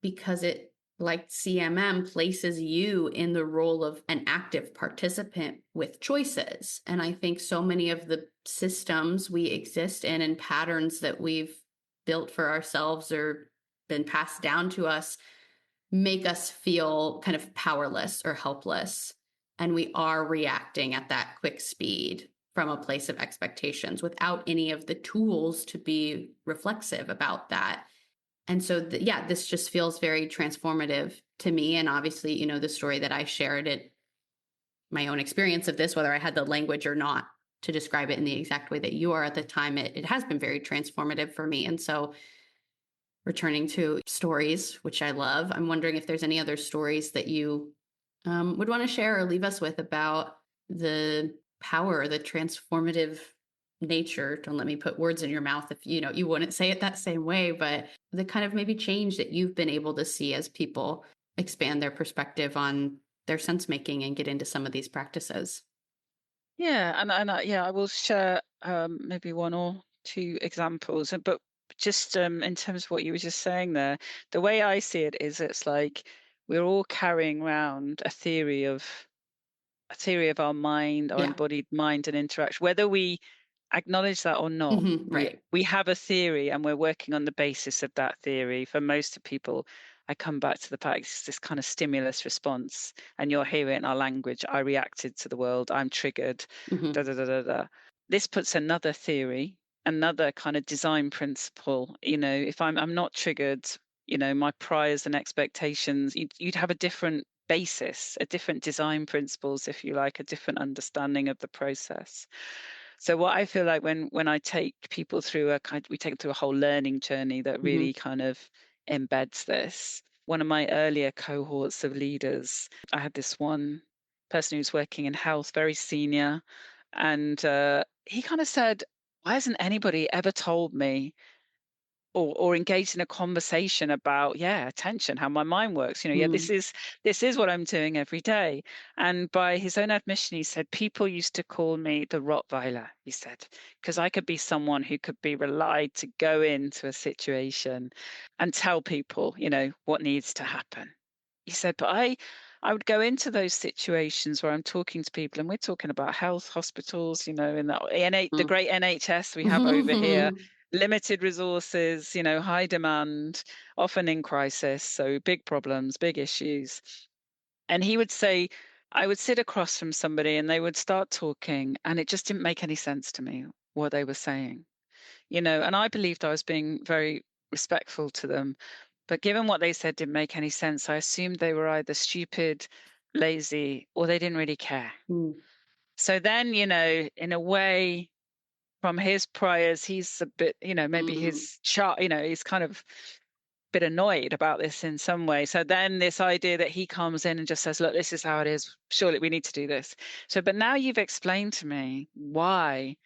because it, like CMM, places you in the role of an active participant with choices. And I think so many of the systems we exist in and patterns that we've built for ourselves or been passed down to us make us feel kind of powerless or helpless. And we are reacting at that quick speed from a place of expectations without any of the tools to be reflexive about that. And so, yeah, this just feels very transformative to me. And obviously, the story that I shared, my own experience of this, whether I had the language or not to describe it in the exact way that you are at the time, it has been very transformative for me. And so, returning to stories, which I love, I'm wondering if there's any other stories that you would want to share or leave us with about the power, the transformative nature. Don't let me put words in your mouth if you wouldn't say it that same way, but the kind of maybe change that you've been able to see as people expand their perspective on their sense making and get into some of these practices. Yeah, and I will share maybe one or two examples. But just in terms of what you were just saying there, the way I see it is, it's like we're all carrying around a theory of our mind, our Yeah. embodied mind and interaction, whether we acknowledge that or not. We Right. we have a theory and we're working on the basis of that theory. For most people, I come back to the fact it's this kind of stimulus response, and you'll hear it in our language. I reacted to the world. I'm triggered. Da Hmm. da da da da. This puts another theory, another kind of design principle. If I'm not triggered, my priors and expectations, you'd have a different basis, a different design principles, if you like, a different understanding of the process. So what I feel like when I take people through we take them through a whole learning journey that Hmm. really kind of embeds this. One of my earlier cohorts of leaders, I had this one person who's working in health, very senior, and he kind of said, why hasn't anybody ever told me or engaged in a conversation about, yeah, attention, how my mind works. Yeah, Mm, this is what I'm doing every day. And by his own admission, he said people used to call me the Rottweiler, he said, because I could be someone who could be relied to go into a situation and tell people, what needs to happen. He said, but I would go into those situations where I'm talking to people, and we're talking about health, hospitals, in the mm. great NHS we have over here, limited resources, high demand, often in crisis, so big problems, big issues. And he would say, I would sit across from somebody and they would start talking, and it just didn't make any sense to me what they were saying, and I believed I was being very respectful to them. But given what they said didn't make any sense, I assumed they were either stupid, lazy, or they didn't really care. Mm, So then, in a way, from his priors, he's a bit, maybe mm, his chart, he's kind of a bit annoyed about this in some way. So then this idea that he comes in and just says, look, this is how it is. Surely we need to do this. So, but now you've explained to me why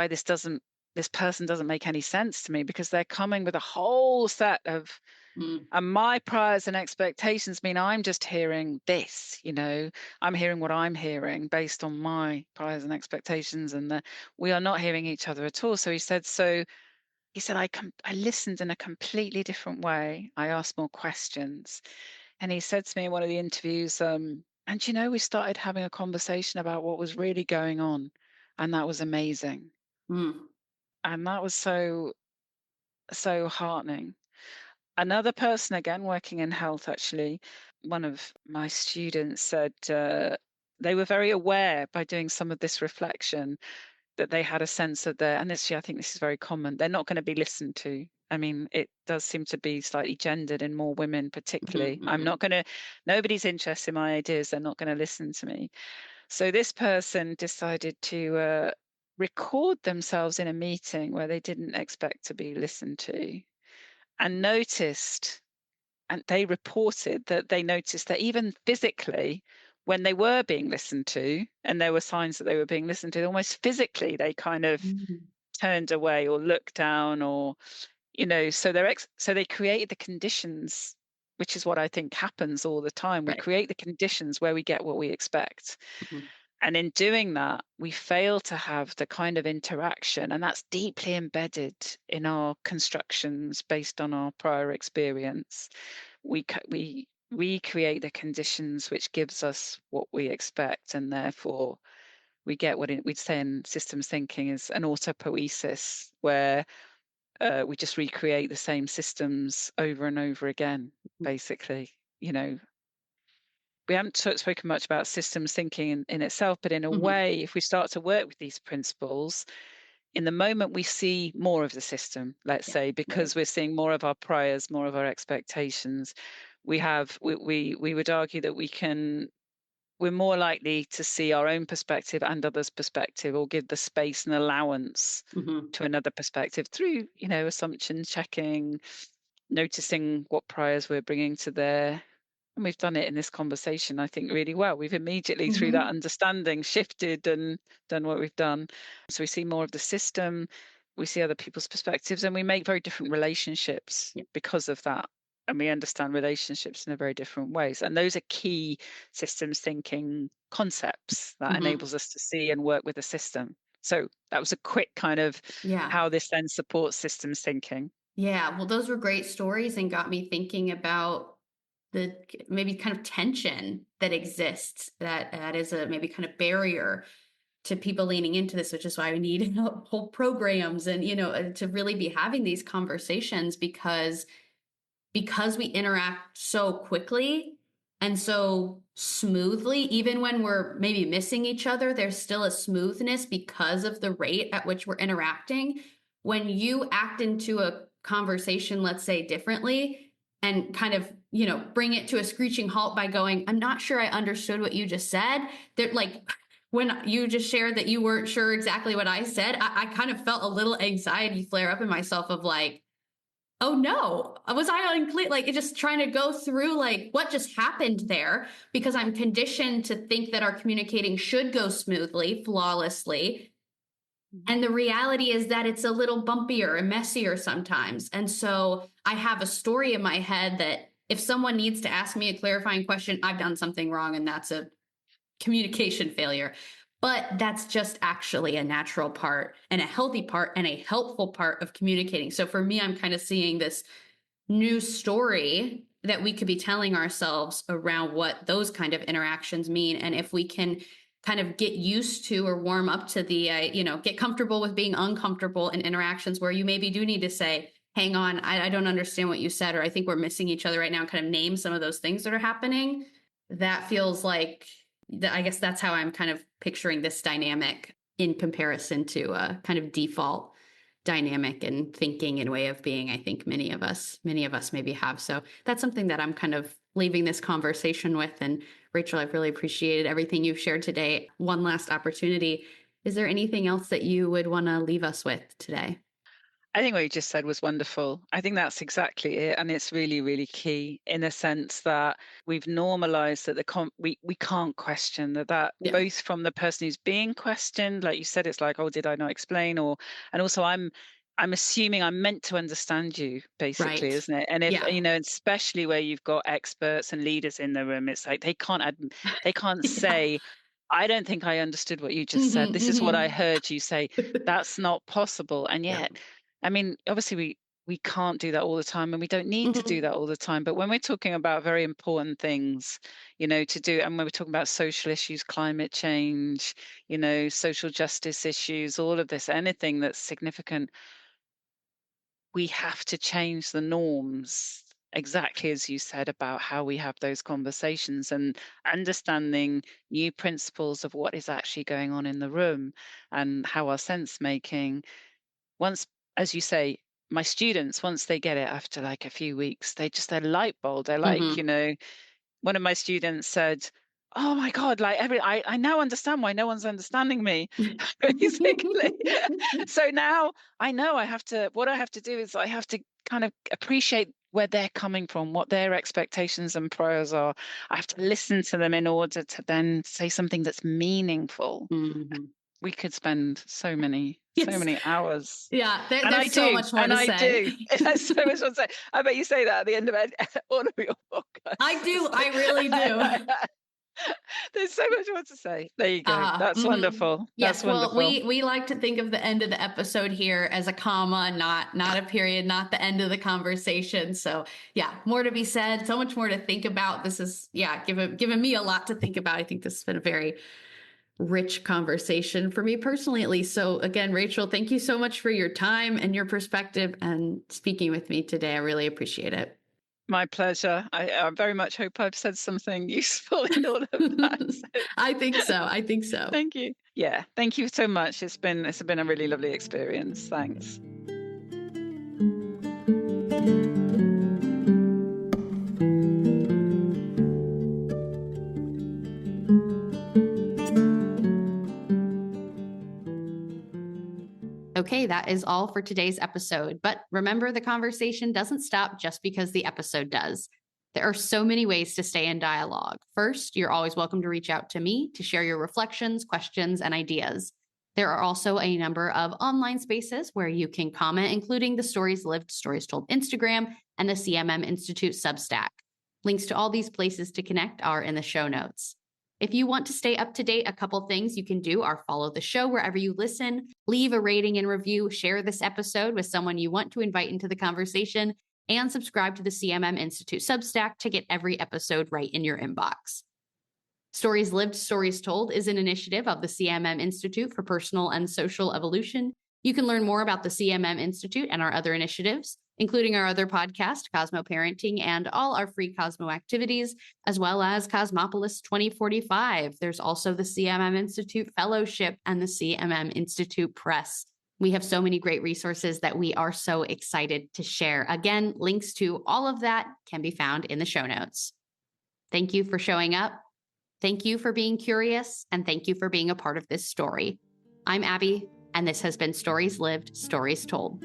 this person doesn't make any sense to me, because they're coming with a whole set of mm, and my priors and expectations mean I'm just hearing this, I'm hearing what I'm hearing based on my priors and expectations, and we are not hearing each other at all. So I listened in a completely different way. I asked more questions, and he said to me in one of the interviews, and we started having a conversation about what was really going on, and that was amazing, mm, and that was so heartening. Another person, again, working in health, actually, one of my students said they were very aware by doing some of this reflection that they had a sense of and I think this is very common, they're not going to be listened to. I mean, it does seem to be slightly gendered in more women, mhm, particularly. mhm. Nobody's interested in my ideas. They're not going to listen to me. So this person decided to record themselves in a meeting where they didn't expect to be listened to, and they reported that they noticed that even physically, when they were being listened to and there were signs that they were being listened to, almost physically they kind of Mm, turned away or looked down, or so they created the conditions, which is what I think happens all the time. We right. create the conditions where we get what we expect, Mhm, and in doing that, we fail to have the kind of interaction, and that's deeply embedded in our constructions based on our prior experience. We create the conditions which gives us what we expect, and therefore we get what we'd say in systems thinking is an autopoiesis, where we just recreate the same systems over and over again. mhm, Basically, you know, we haven't spoken much about systems thinking in itself, but in a mhm. way, if we start to work with these principles, in the moment we see more of the system, let's Yeah, say, right. because we're seeing more of our priors, more of our expectations, we would argue that we're more likely to see our own perspective and others' perspective, or give the space and allowance Mhm, to another perspective through, assumption checking, noticing what priors we're bringing to their. And we've done it in this conversation, I think, really well. We've immediately, through that mhm. understanding, shifted and done what we've done. So we see more of the system, we see other people's perspectives, and we make very different relationships Yeah. because of that. And we understand relationships in a very different ways. And those are key systems thinking concepts that Mhm. enables us to see and work with the system. So that was a quick kind of Yeah. how this then supports systems thinking. Yeah. Well, those were great stories and got me thinking about the maybe kind of tension that exists, that is a maybe kind of barrier to people leaning into this, which is why we need whole programs and, to really be having these conversations because we interact so quickly and so smoothly, even when we're maybe missing each other, there's still a smoothness because of the rate at which we're interacting. When you act into a conversation, let's say differently, and kind of, bring it to a screeching halt by going, I'm not sure I understood what you just said. That like, when you just shared that you weren't sure exactly what I said, I kind of felt a little anxiety flare up in myself of like, oh no, was I unclear? Like, it just trying to go through like what just happened there, because I'm conditioned to think that our communicating should go smoothly, flawlessly. And the reality is that it's a little bumpier and messier sometimes. And so I have a story in my head that if someone needs to ask me a clarifying question, I've done something wrong and that's a communication failure. But that's just actually a natural part and a healthy part and a helpful part of communicating. So for me, I'm kind of seeing this new story that we could be telling ourselves around what those kind of interactions mean. And if we can kind of get used to or warm up to the, get comfortable with being uncomfortable in interactions where you maybe do need to say, hang on, I don't understand what you said, or I think we're missing each other right now, and kind of name some of those things that are happening. That feels like, I guess that's how I'm kind of picturing this dynamic in comparison to a kind of default dynamic and thinking and way of being. I think many of us maybe have. So that's something that I'm kind of leaving this conversation with. And Rachel, I've really appreciated everything you've shared today. One last opportunity. Is there anything else that you would want to leave us with today? I think what you just said was wonderful. I think that's exactly it. And it's really, really key in a sense that we've normalized that we can't question that Yeah. both from the person who's being questioned, like you said, it's like, oh, did I not explain? And also I'm assuming I'm meant to understand you, basically, Right. isn't it? And if, Yeah. especially where you've got experts and leaders in the room, it's like they can't Yeah. say, I don't think I understood what you just said. This is what I Mm-hmm, heard you say. mm-hmm. That's not possible. And Yeah. yet, I mean, obviously we can't do that all the time and we don't need to do Mm-hmm. that all the time. But when we're talking about very important things, to do, and when we're talking about social issues, climate change, social justice issues, all of this, anything that's significant, we have to change the norms. Exactly as you said about how we have those conversations and understanding new principles of what is actually going on in the room and how our sense making once, as you say, my students, once they get it after like a few weeks, their light bulb. They're like, Mm-hmm. one of my students said, "Oh my God, like I now understand why no one's understanding me," basically. So now I know what I have to do is I have to kind of appreciate where they're coming from, what their expectations and prayers are. I have to listen to them in order to then say something that's meaningful. Mm-hmm. We could spend so Yes. many hours. Yeah. And I There's so do, much more and to I say. do. There's so much more to say. I bet you say that at the end of all of your I podcasts. do. It's I really do. like there's so much more to say. There you go. That's Mhm. wonderful. That's Yes. Well, wonderful. we like to think of the end of the episode here as a comma, not a period, not the end of the conversation. So yeah, more to be said. So much more to think about. This is given me a lot to think about. I think this has been a very rich conversation for me personally, at least. So again, Rachel, thank you so much for your time and your perspective and speaking with me today. I really appreciate it. My pleasure. I very much hope I've said something useful in all of that. So, I think so. I think so. thank you. Yeah, thank you so much. It's been a really lovely experience. Thanks. Okay, that is all for today's episode. But remember, the conversation doesn't stop just because the episode does. There are so many ways to stay in dialogue. First, you're always welcome to reach out to me to share your reflections, questions, and ideas. There are also a number of online spaces where you can comment, including the Stories Lived, Stories Told Instagram and the CMM Institute Substack. Links to all these places to connect are in the show notes. If you want to stay up to date, a couple things you can do are follow the show wherever you listen, leave a rating and review, share this episode with someone you want to invite into the conversation, and subscribe to the CMM Institute Substack to get every episode right in your inbox. Stories Lived, Stories Told is an initiative of the CMM Institute for Personal and Social Evolution. You can learn more about the CMM Institute and our other initiatives, including our other podcast, Cosmo Parenting, and all our free Cosmo activities, as well as Cosmopolis 2045. There's also the CMM Institute Fellowship and the CMM Institute Press. We have so many great resources that we are so excited to share. Again, links to all of that can be found in the show notes. Thank you for showing up. Thank you for being curious, and thank you for being a part of this story. I'm Abbie, and this has been Stories Lived, Stories Told.